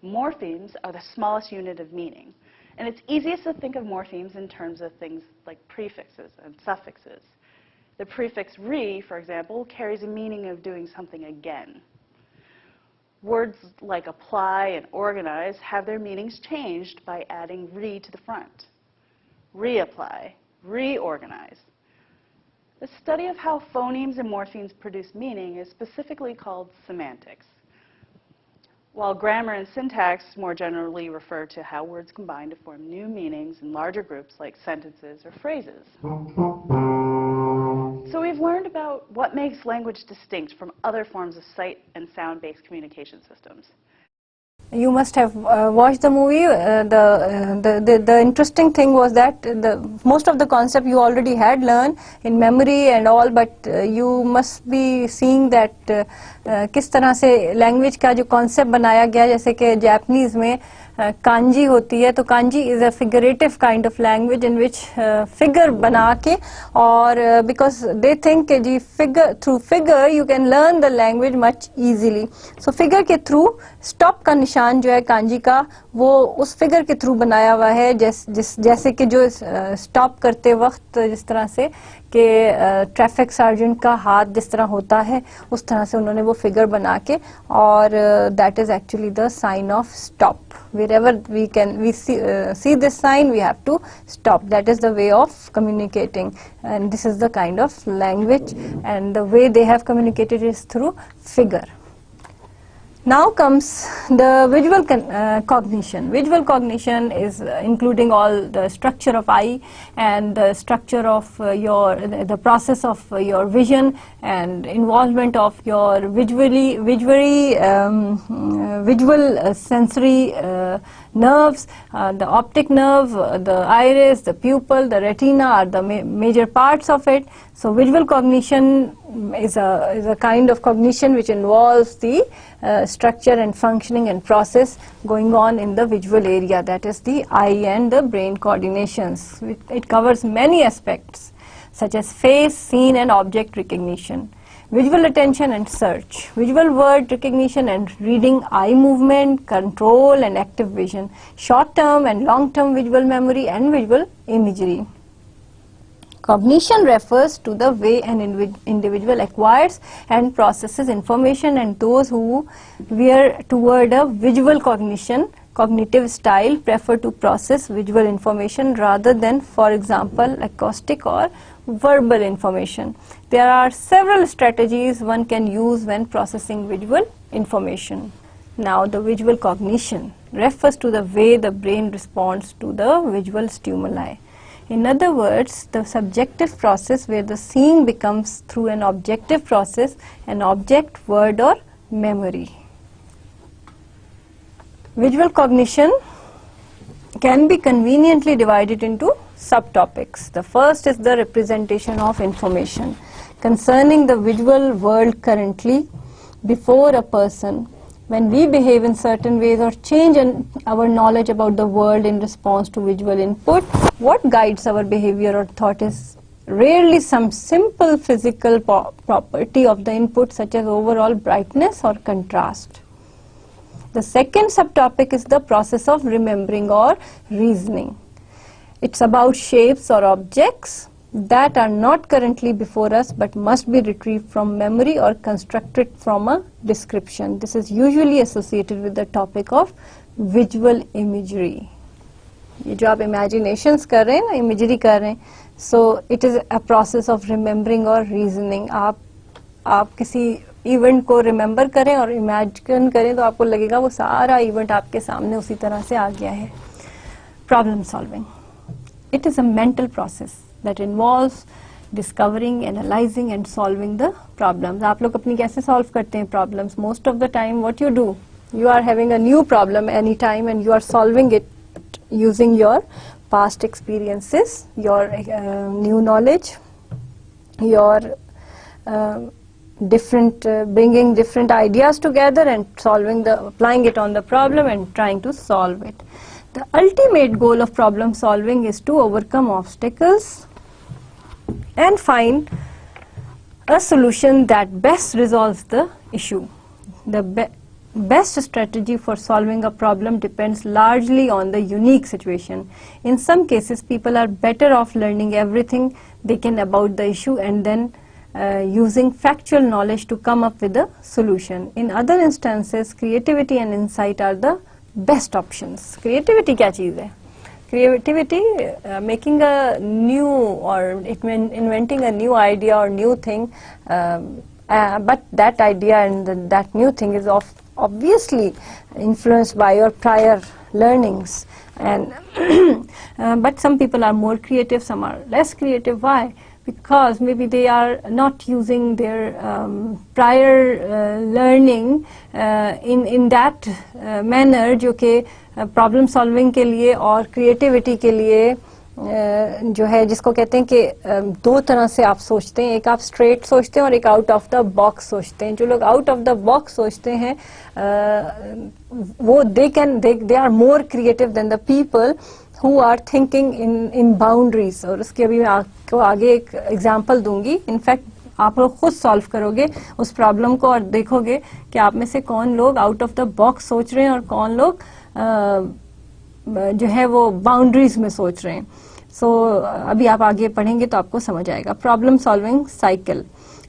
Morphemes are the smallest unit of meaning, and it's easiest to think of morphemes in terms of things like prefixes and suffixes. The prefix re, for example, carries a meaning of doing something again. Words like apply and organize have their meanings changed by adding re to the front. Reapply, reorganize. The study of how phonemes and morphemes produce meaning is specifically called semantics, while grammar and syntax more generally refer to how words combine to form new meanings in larger groups like sentences or phrases. So we've learned about what makes language distinct from other forms of sight and sound-based communication systems. You must have watched the movie. The interesting thing was that most of the concept you already had learned in memory and all, but you must be seeing that किस तरह से language का जो concept बनाया गया, जैसे कि Japanese में kanji होती है, तो kanji is a figurative kind of language in which figure बना के, और because they think कि जी figure, through figure you can learn the language much easily. So figure के through stop का निशान जो है kanji का, वो उस figure के through बनाया हुआ है, जैसे कि जो stop करते वक्त जिस तरह से कि ट्रैफिक सर्जेंट का हाथ जिस तरह होता है, उस तरह से उन्होंने वो फिगर बना के, और that is actually the sign of stop wherever we see this sign, we have to stop. That is the way of communicating, and this is the kind of language, and the way they have communicated is through figure. Now comes the visual cognition. Visual cognition is including all the structure of eye and the structure of the process of your vision and involvement of your visual sensory nerves, the optic nerve, the iris, the pupil, the retina are the major parts of it. So visual cognition is a kind of cognition which involves the structure and functioning and process going on in the visual area, that is the eye and the brain coordinations. It covers many aspects such as face, scene and object recognition, visual attention and search, visual word recognition and reading, eye movement, control and active vision, short-term and long-term visual memory and visual imagery. Cognition refers to the way an individual acquires and processes information, and those who veer toward a visual cognitive style prefer to process visual information rather than, for example, acoustic or verbal information. There are several strategies one can use when processing visual information. Now, the visual cognition refers to the way the brain responds to the visual stimuli. In other words, the subjective process where the seeing becomes through an objective process, an object, word or memory. Visual cognition can be conveniently divided into subtopics. The first is the representation of information concerning the visual world currently before a person. When we behave in certain ways or change in our knowledge about the world in response to visual input, what guides our behavior or thought is rarely some simple physical property of the input such as overall brightness or contrast. The second subtopic is the process of remembering or reasoning. It's about shapes or objects that are not currently before us but must be retrieved from memory or constructed from a description. This is usually associated with the topic of visual imagery. ये जो आप imaginations कर रहे हैं ना, imagery कर रहे हैं, so it is a process of remembering or reasoning. आप किसी event को remember करें और imagine करें तो आपको लगेगा वो सारा event आपके सामने उसी तरह से आ गया है. Problem solving. It is a mental process that involves discovering, analyzing and solving the problems. आप लोग अपनी कैसे solve करते हैं problems? Most of the time what you do, you are having a new problem anytime and you are solving it using your past experiences, your new knowledge, your bringing different ideas together and applying it on the problem and trying to solve it. The ultimate goal of problem solving is to overcome obstacles and find a solution that best resolves the issue. The best strategy for solving a problem depends largely on the unique situation. In some cases, people are better off learning everything they can about the issue and then using factual knowledge to come up with a solution. In other instances, creativity and insight are the best options. Creativity क्या चीज़ है? Creativity, making a new or inventing a new idea or new thing, but that idea and that new thing is obviously influenced by your prior learnings. And but some people are more creative, some are less creative. Why? Because maybe they are not using their prior learning in that manner जो कि problem solving के लिए और creativity के लिए जो है जिसको कहते हैं कि दो तरह से आप सोचते हैं, एक आप straight सोचते हैं और एक out of the box सोचते हैं. जो लोग out of the box सोचते हैं वो they are more creative than the people who are thinking in boundaries. और उसके अभी मैं आपको आगे एक एग्जांपल दूंगी. इनफैक्ट आप लोग खुद सॉल्व करोगे उस प्रॉब्लम को और देखोगे कि आप में से कौन लोग आउट ऑफ द बॉक्स सोच रहे हैं और कौन लोग जो है वो बाउंड्रीज में सोच रहे हैं. सो अभी आप आगे पढ़ेंगे तो आपको समझ आएगा. Problem solving cycle.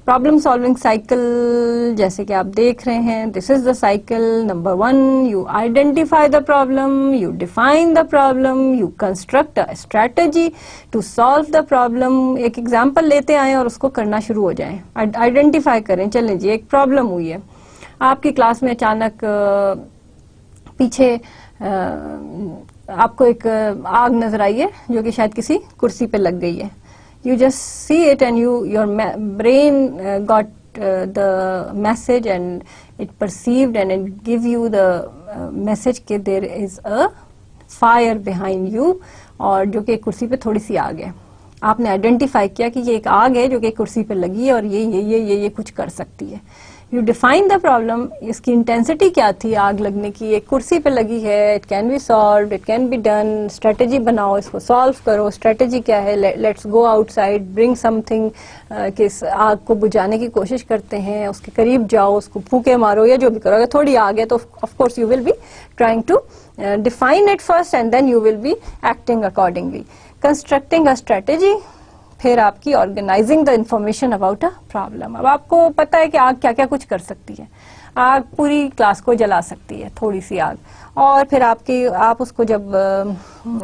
Problem solving cycle जैसे कि आप देख रहे हैं, this is the cycle. Number 1, you identify the problem, you define the problem, you construct a strategy to solve the problem. एक एग्जांपल लेते आए और उसको करना शुरू हो जाएं. आइडेंटिफाई करें, चलें जी एक प्रॉब्लम हुई है आपकी क्लास में, अचानक पीछे आपको एक आग नजर आई है जो कि शायद किसी कुर्सी पे लग गई है. You just see it and your brain got the message and it perceived and it give you the message कि there is a fire behind you, और जो कि कुर्सी पे थोड़ी सी आग है. आपने आइडेंटिफाई किया कि ये एक आग है जो कि कुर्सी पे लगी है और ये कुछ कर सकती है. यू डिफाइन द प्रॉब्लम, इसकी इंटेंसिटी क्या थी आग लगने की, एक कुर्सी पे लगी है, it can be solve, it can be done. Strategy बनाओ, इसको सॉल्व करो. स्ट्रेटेजी क्या है? Let's go outside, bring something, कि इस आग को बुझाने की कोशिश करते हैं, उसके करीब जाओ, उसको फूके मारो या जो भी करो. अगर थोड़ी आग है तो of course you will be trying to define it first and then you will be acting accordingly. Constructing a strategy, फिर आपकी organising the information about a problem. अब आपको पता है कि आग क्या क्या कुछ कर सकती है. आग पूरी क्लास को जला सकती है, थोड़ी सी आग. और फिर आप उसको जब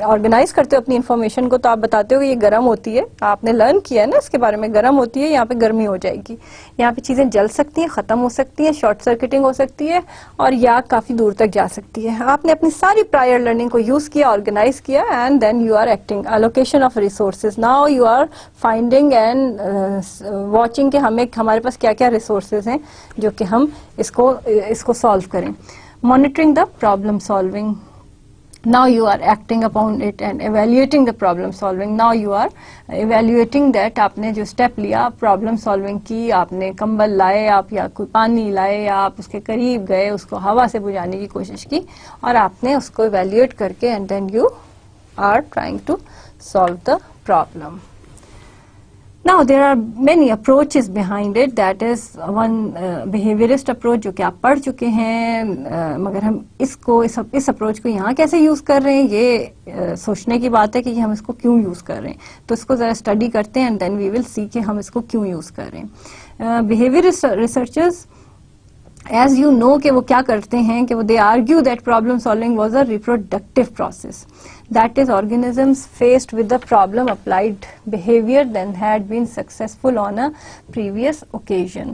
ऑर्गेनाइज करते हो अपनी इंफॉर्मेशन को, तो आप बताते हो कि ये गर्म होती है. आपने लर्न किया है ना इसके बारे में, गर्म होती है, यहाँ पे गर्मी हो जाएगी, यहाँ पे चीजें जल सकती हैं, खत्म हो सकती हैं, शॉर्ट सर्किटिंग हो सकती है और ये आग काफी दूर तक जा सकती है. आपने अपनी सारी प्रायर लर्निंग को यूज किया, ऑर्गेनाइज किया, and then you are acting. Allocation of resources, now you are finding and watching कि हमारे पास क्या क्या रिसोर्सेज हैं जो कि हम इसको सॉल्व करें. Monitoring the problem solving. Now you are acting upon it and evaluating the problem solving. Now you are evaluating that आपने जो स्टेप लिया प्रॉब्लम सॉल्विंग की, आपने कंबल लाए आप या कोई पानी लाए या आप उसके करीब गए, उसको हवा से बुझाने की कोशिश की और आपने उसको evaluate करके and then you are trying to solve the problem. Now there are many approaches behind it. That is one behaviorist approach जो कि आप पढ़ चुके हैं, मगर हम इस अप्रोच को यहाँ कैसे यूज कर रहे हैं ये सोचने की बात है कि हम इसको क्यों यूज कर रहे हैं. तो इसको जरा स्टडी करते हैं and then we will see कि हम इसको क्यों यूज कर रहे हैं. Behaviourist researchers as you know कि वो क्या करते हैं कि वो they argue that problem solving was a reproductive process. That is, organisms faced with the problem applied behavior then had been successful on a previous occasion.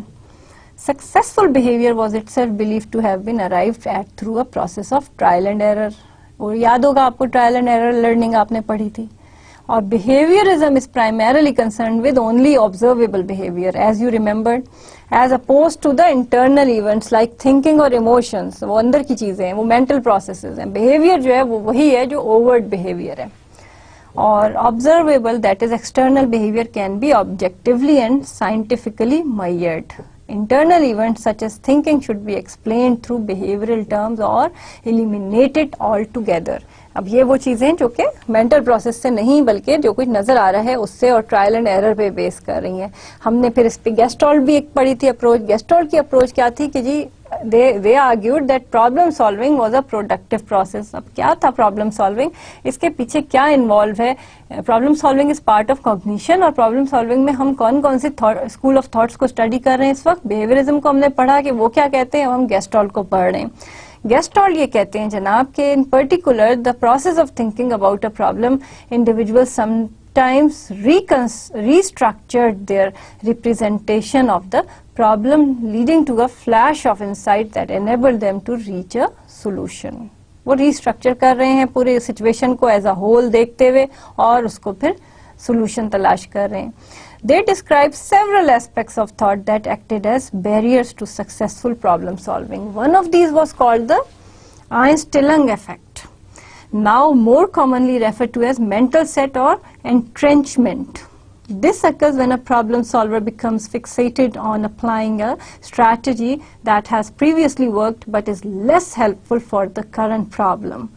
Successful behavior was itself believed to have been arrived at through a process of trial and error. और याद होगा आपको trial and error learning आपने पढ़ी थी. और behaviorism is primarily concerned with only observable behavior, as you remembered, as opposed to the internal events like thinking or emotions. वो अंदर की चीजें हैं, वो mental processes हैं. behavior जो है वो वही है जो overt behavior है. और observable, that is external behavior, can be objectively and scientifically measured. Internal events such as thinking should be explained through behavioral terms or eliminated altogether. अब ये वो चीजें जो कि मेंटल प्रोसेस से नहीं बल्कि जो कुछ नजर आ रहा है उससे और ट्रायल एंड एरर पे बेस कर रही हैं. हमने फिर इस पे गेस्टॉल्ट भी एक पढ़ी थी अप्रोच. गेस्टॉल्ट की अप्रोच क्या थी कि जी they argued that problem solving was a productive process. अब क्या था प्रॉब्लम सॉल्विंग, इसके पीछे क्या इन्वॉल्व है. Problem solving is part of cognition और प्रॉब्लम सॉल्विंग में हम कौन कौन से स्कूल ऑफ थॉट्स को स्टडी कर रहे हैं इस वक्त. बिहेवियरिज्म को हमने पढ़ा कि वो क्या कहते हैं, हम गेस्टॉल्ट को पढ़ रहे हैं. गेस्टॉल्ट ये कहते हैं जनाब के इन particular the process of thinking about a problem individual sometimes restructured their representation of the problem, leading to a flash of insight that enabled them to reach a solution. वो restructure कर रहे हैं पूरे situation को as a whole देखते हुए और उसको फिर solution तलाश कर रहे हैं. They describe several aspects of thought that acted as barriers to successful problem solving. One of these was called the Einstellung effect, now more commonly referred to as mental set or entrenchment. This occurs when a problem solver becomes fixated on applying a strategy that has previously worked but is less helpful for the current problem.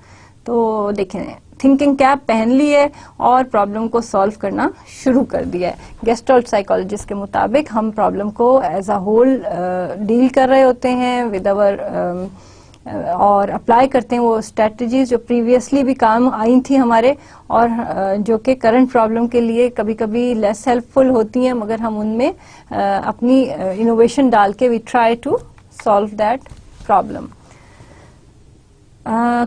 तो देखें thinking cap पहन ली है और problem को solve करना शुरू कर दिया है. गेस्टॉल्ट साइकोलॉजिस्ट के मुताबिक हम प्रॉब्लम को एज अ होल डील कर रहे होते हैं विद आवर और अप्लाई करते हैं वो स्ट्रेटजीज जो प्रीवियसली भी काम आई थी हमारे, और जो कि करंट प्रॉब्लम के लिए कभी कभी लेस हेल्पफुल होती हैं, मगर हम उनमें अपनी इनोवेशन डाल के we try to solve that problem.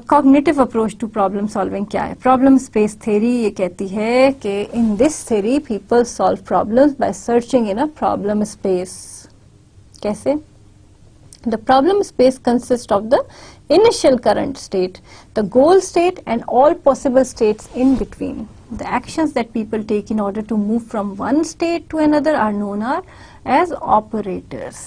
Cognitive approach to problem solving क्या है? प्रॉब्लम स्पेस थ्योरी ये कहती है कि in this theory people solve problems by searching in a problem space. कैसे? The problem space consists of the initial current state, the goal state and all possible states in between. The actions that people take in order to move from one state to another are known as operators.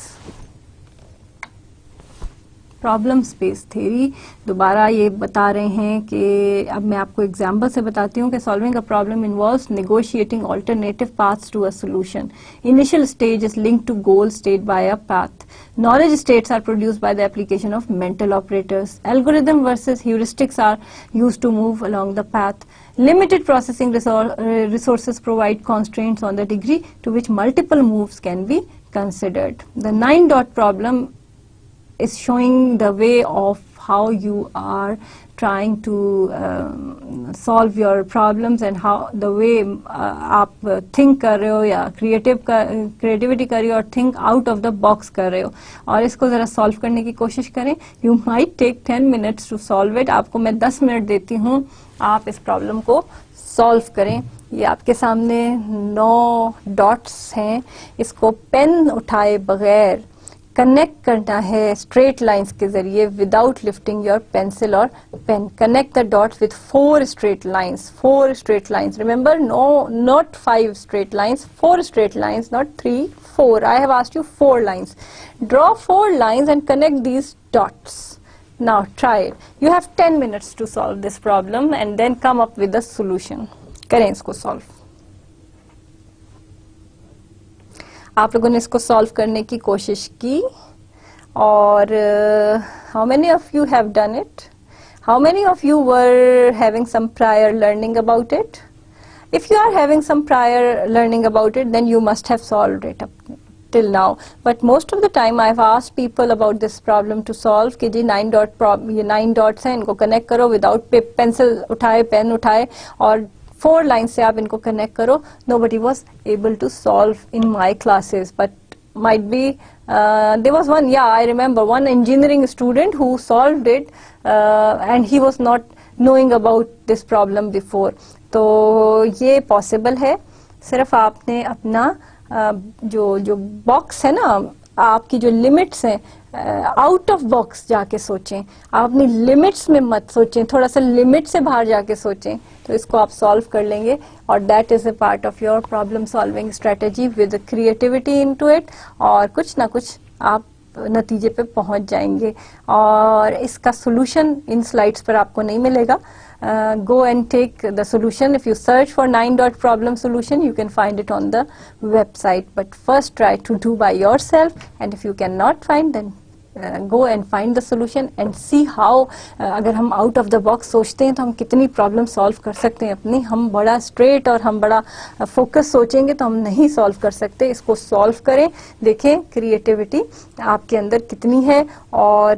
Problem space theory दोबारा ये बता रहे हैं कि अब मैं आपको example से बताती हूँ कि solving a problem involves negotiating alternative paths to a solution. Initial stage is linked to goal state by a path. Knowledge states are produced by the application of mental operators. Algorithm versus heuristics are used to move along the path. Limited processing resources provide constraints on the degree to which multiple moves can be considered. The 9-dot problem is showing the way of how you are trying to solve your problems and how the way आप think कर रहे हो या creativity कर रहे हो और think out of the box कर रहे हो, और इसको जरा solve करने की कोशिश करें. You might take 10 minutes to solve it. आपको मैं 10 मिनट देती हूँ, आप इस प्रॉब्लम को सॉल्व करें. ये आपके सामने 9 डॉट्स हैं. इसको पेन उठाए बगैर कनेक्ट करना है स्ट्रेट लाइंस के जरिए विदाउट लिफ्टिंग योर पेंसिल और pen. Connect the dots with 4 straight lines. 4 straight lines. Remember, no not 5 straight lines, 4 straight lines, not 3, 4. I have asked you 4 lines. Draw 4 lines and connect these dots. Now try it. You have 10 minutes to solve this problem and then come up with a solution. करें इसको solve. आप लोगों ने इसको solve करने की कोशिश की, और how many of you have done it? How many of you were having some prior learning about it? If you are having some prior learning about it then you must have solved it up till now, but most of the time I've asked people about this problem to solve कि जी 9 dots हैं, इनको connect करो without pencil उठाए, pen उठाए, और 4 lines से आप इनको connect करो. Nobody was able to solve in my classes, but might be there was one, yeah, I remember one engineering student who solved it and he was not knowing about this problem before. तो ये possible है. सिर्फ आपने अपना जो box है ना, आपकी जो लिमिट्स हैं, आउट ऑफ बॉक्स जाके सोचें. आप अपनी लिमिट्स में मत सोचें, थोड़ा सा लिमिट से बाहर जाके सोचें, तो इसको आप सॉल्व कर लेंगे. और that is a part of your problem solving strategy with creativity into it, और कुछ ना कुछ आप नतीजे पे पहुंच जाएंगे. और इसका सोल्यूशन इन स्लाइड्स पर आपको नहीं मिलेगा. Go and take the solution. If you search for 9-dot problem solution, you can find it on the website. But first try to do by yourself, and if you cannot find, then go and find the solution and see how अगर हम out of the box सोचते हैं तो हम कितनी problem solve कर सकते हैं अपनी. हम बड़ा straight और हम बड़ा focus सोचेंगे तो हम नहीं solve कर सकते. इसको solve करें, देखें creativity आपके अंदर कितनी है, और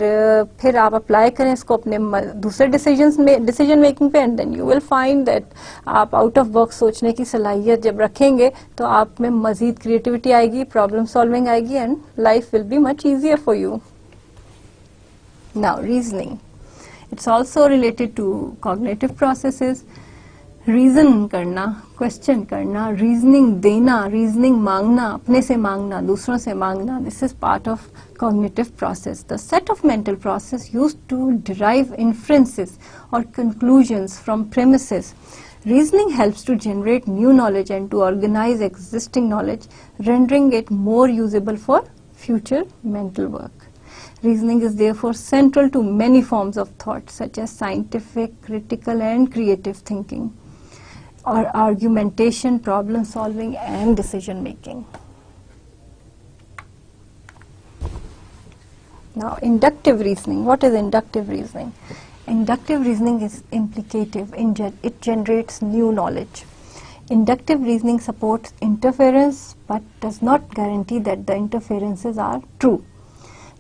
फिर आप apply करें इसको अपने दूसरे decision making पे, and then you will find that आप out of box सोचने की सलाहियत जब रखेंगे तो आप में मजीद creativity आएगी, problem solving आएगी, and life will be much easier for you. Now, reasoning. It's also related to cognitive processes. Reason करना, question करना, reasoning देना, reasoning मांगना, अपने से मांगना, दूसरों से मांगना. This is part of cognitive process. The set of mental process used to derive inferences or conclusions from premises. Reasoning helps to generate new knowledge and to organize existing knowledge, rendering it more usable for future mental work. Reasoning is therefore central to many forms of thought, such as scientific, critical and creative thinking, or argumentation, problem solving and decision making. Now, inductive reasoning. What is inductive reasoning? Inductive reasoning is implicative. It generates new knowledge. Inductive reasoning supports inference but does not guarantee that the inferences are true.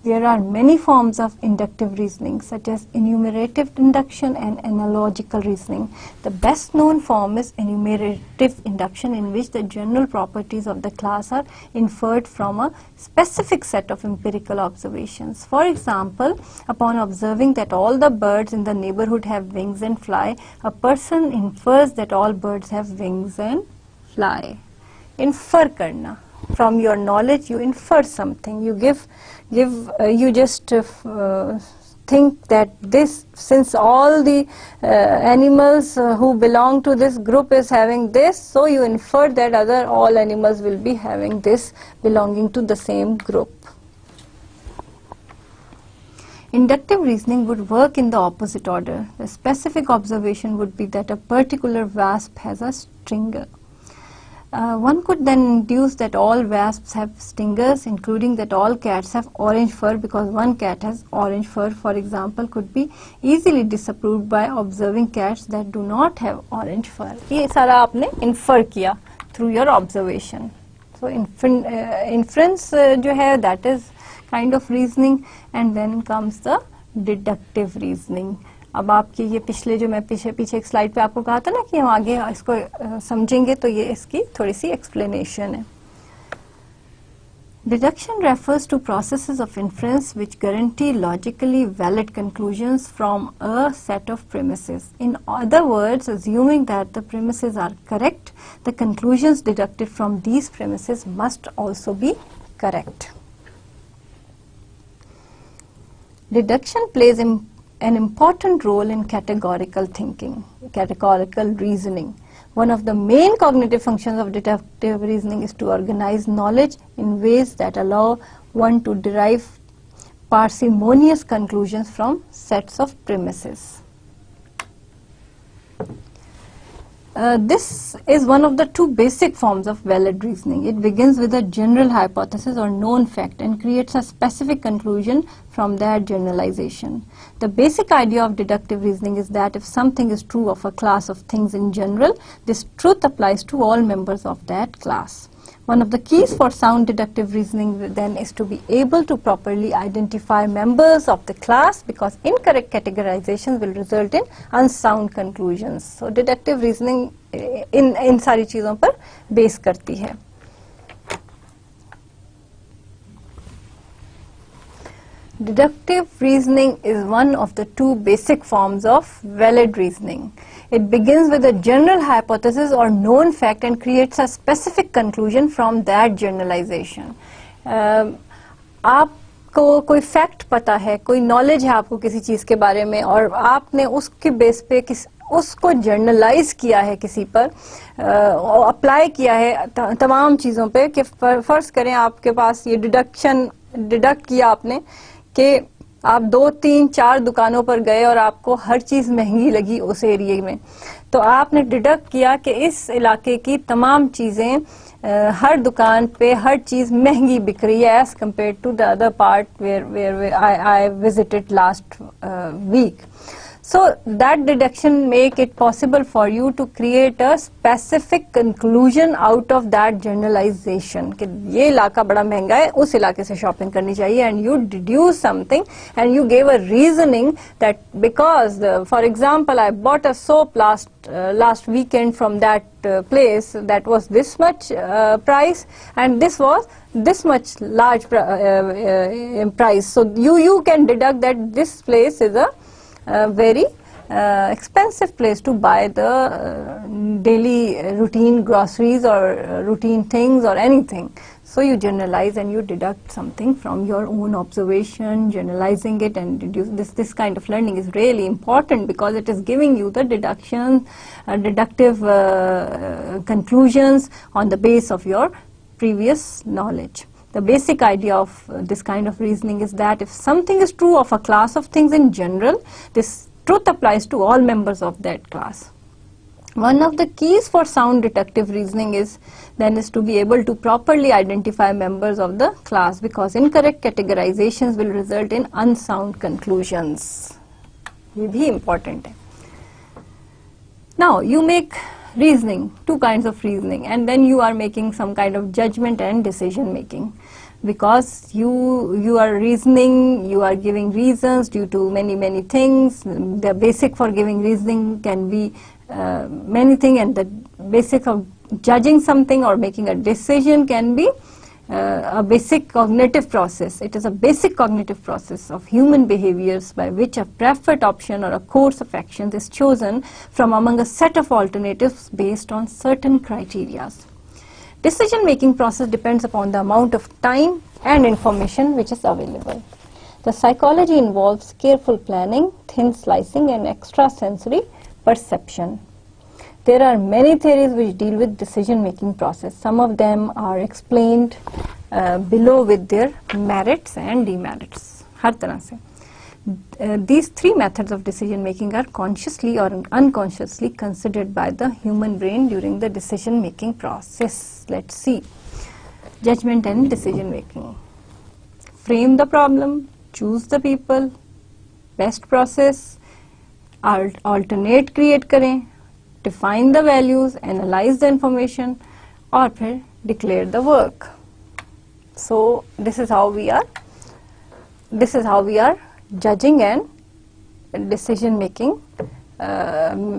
There are many forms of inductive reasoning, such as enumerative induction and analogical reasoning. The best known form is enumerative induction, in which the general properties of the class are inferred from a specific set of empirical observations. For example, upon observing that all the birds in the neighborhood have wings and fly, a person infers that all birds have wings and fly. Infer karna. From your knowledge you infer something. You just think that this, since all the animals who belong to this group is having this, so you infer that all animals will be having this belonging to the same group. Inductive reasoning would work in the opposite order. The specific observation would be that a particular wasp has a stinger. One could then deduce that all wasps have stingers, including that all cats have orange fur, because one cat has orange fur, for example, could be easily disproved by observing cats that do not have orange fur. ये सारा आपने infer किया through your observation. So inference जो है, that is kind of reasoning, and then comes the deductive reasoning. अब आपकी ये पिछले जो मैं पीछे एक स्लाइड पे आपको कहा था ना कि हम आगे इसको समझेंगे, तो ये इसकी थोड़ी सी एक्सप्लेनेशन है. Deduction refers to processes of inference which guarantee logically valid conclusions from a set of premises. In other words, assuming that the premises are correct, the conclusions deducted from these premises must also be correct. Deduction plays an important role in categorical thinking, categorical reasoning. One of the main cognitive functions of deductive reasoning is to organize knowledge in ways that allow one to derive parsimonious conclusions from sets of premises. This is one of the two basic forms of valid reasoning. It begins with a general hypothesis or known fact and creates a specific conclusion from that generalization. The basic idea of deductive reasoning is that if something is true of a class of things in general, this truth applies to all members of that class. One of the keys for sound deductive reasoning then is to be able to properly identify members of the class, because incorrect categorizations will result in unsound conclusions. So deductive reasoning इन सारी चीजों पर base करती है. Deductive reasoning is one of the two basic forms of valid reasoning. It begins with a general hypothesis or known fact and creates a specific conclusion from that generalization. आपको कोई fact पता है, कोई knowledge है आपको किसी चीज के बारे में, और आपने उसके बेस पे उसको जर्नलाइज किया है किसी पर, अप्लाई किया है तमाम चीजों पे, कि फर्ज करें आपके पास ये डिडक्ट किया आपने कि आप 2, 3, 4 दुकानों पर गए और आपको हर चीज महंगी लगी उस एरिया में, तो आपने डिडक्ट किया कि इस इलाके की तमाम चीजें हर दुकान पे हर चीज महंगी बिक रही है as compare to the other part where I visited last week. So that deduction make it possible for you to create a specific conclusion out of that generalization कि ये इलाका बड़ा महंगा है, उस इलाके से शॉपिंग करनी चाहिए, and you deduce something and you gave a reasoning that because for example I bought a soap last weekend from that place that was this much price and this was this much large price, so you can deduct that this place is a very expensive place to buy the daily routine groceries or routine things or anything. So you generalize and you deduct something from your own observation, generalizing it and deduce. This kind of learning is really important because it is giving you the deductive conclusions on the base of your previous knowledge. The basic idea of this kind of reasoning is that if something is true of a class of things in general, this truth applies to all members of that class. One of the keys for sound deductive reasoning is to be able to properly identify members of the class, because incorrect categorizations will result in unsound conclusions. ये भी important है. Now you make reasoning, two kinds of reasoning, and then you are making some kind of judgment and decision making. because you are reasoning, you are giving reasons due to many things. The basic for giving reasoning can be many things, and the basic of judging something or making a decision can be a basic cognitive process. It is a basic cognitive process of human behaviors by which a preferred option or a course of actions is chosen from among a set of alternatives based on certain criteria. Decision-making process depends upon the amount of time and information which is available. The psychology involves careful planning, thin slicing, and extrasensory perception. There are many theories which deal with decision-making process. Some of them are explained below with their merits and demerits. हर तरह से. These three methods of decision-making are consciously or unconsciously considered by the human brain during the decision-making process. Let's see. Judgment and decision-making. Frame the problem, choose the people, best process, alternate create करें, define the values, analyze the information, और फिर declare the work. So this is how we are judging and decision making,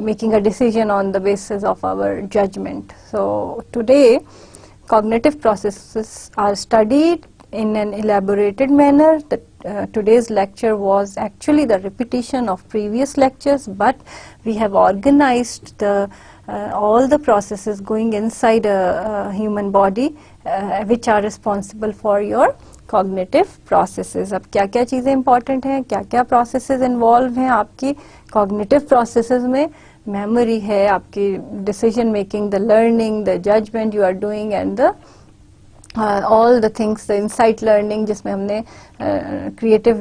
making a decision on the basis of our judgment. So today cognitive processes are studied in an elaborated manner. Today's lecture was actually the repetition of previous lectures, but we have organized all the processes going inside a human body which are responsible for your cognitive processes. अब क्या क्या चीज़ें important हैं, क्या क्या processes involve हैं आपकी cognitive processes में. Memory है, आपकी decision making, the learning, the judgment you are doing, and the all the things, the insight learning जिसमें हमने creative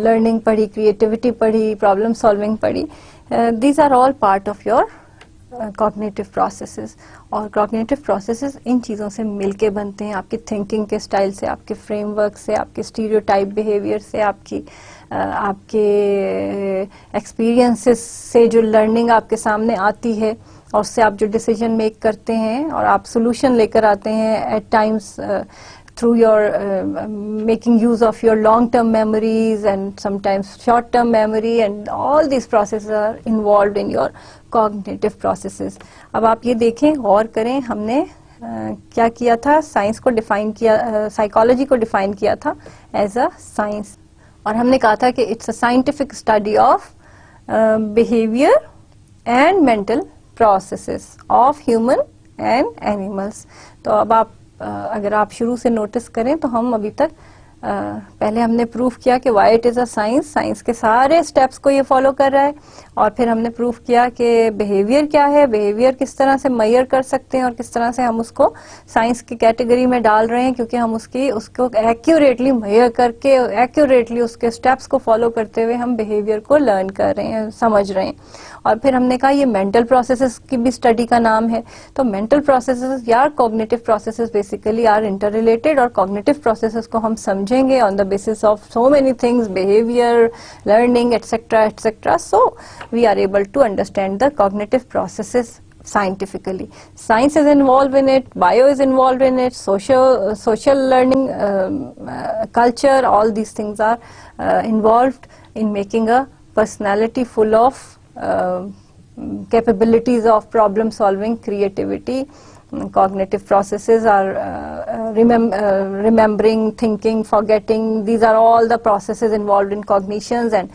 learning पढ़ी, creativity पढ़ी, problem solving पढ़ी. These are all part of your cognitive processes. और cognitive processes इन चीज़ों से मिलके बनते हैं, आपकी thinking के style से, आपके framework से, आपके stereotype behavior से, आपके experiences से जो learning आपके सामने आती है, और उससे आप जो डिसीजन मेक करते हैं और आप सोल्यूशन लेकर आते हैं at times through your making use of your long term memories and sometimes short term memory, and all this processes are involved in your cognitive processes. अब आप ये देखें, गौर करें, हमने क्या किया था, साइंस को डिफाइन किया, साइकोलॉजी को डिफाइन किया था एज अ साइंस, और हमने कहा था कि it's a scientific study of behaviour and mental processes of human and animals. तो अब आप अगर आप शुरू से नोटिस करें तो हम अभी तक पहले हमने प्रूफ किया कि why it is a science, science के सारे स्टेप्स को ये फॉलो कर रहा है, और फिर हमने प्रूफ किया कि बिहेवियर क्या है, बिहेवियर किस तरह से मेजर कर सकते हैं और किस तरह से हम उसको साइंस की कैटेगरी में डाल रहे हैं, क्योंकि हम उसको एक्यूरेटली मेजर करके एक्यूरेटली उसके स्टेप्स को फॉलो करते हुए हम बिहेवियर को लर्न कर रहे हैं, समझ रहे हैं. और फिर हमने कहा ये मेंटल प्रोसेसेस की भी स्टडी का नाम है. तो मेंटल प्रोसेसेस या cognitive processes basically are interrelated, और कॉग्निटिव प्रोसेसेस को हम समझेंगे on the basis of so many things, behaviour, learning, et cetera et cetera. So we are able to understand the cognitive processes scientifically. Science is involved in it, bio is involved in it, social learning, culture, all these things are involved in making a personality full of capabilities of problem solving, creativity. Cognitive processes are remembering, thinking, forgetting. These are all the processes involved in cognitions, and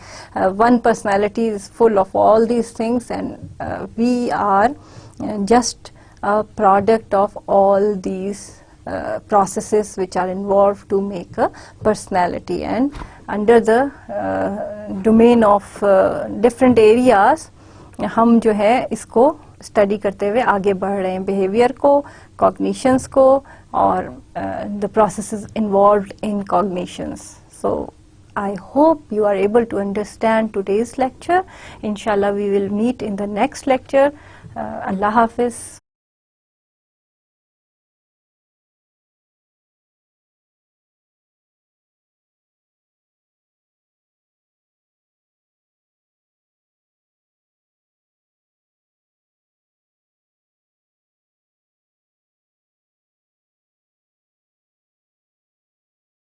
one personality is full of all these things, and we are just a product of all these processes which are involved to make a personality. And under the domain of different areas हम जो है इसको study करते हुए आगे बढ़ रहे हैं, बिहेवियर को, कॉग्निशंस को, और the processes involved in cognitions. So I hope you are able to understand today's lecture. Inshallah we will meet in the next lecture. Allah Hafiz.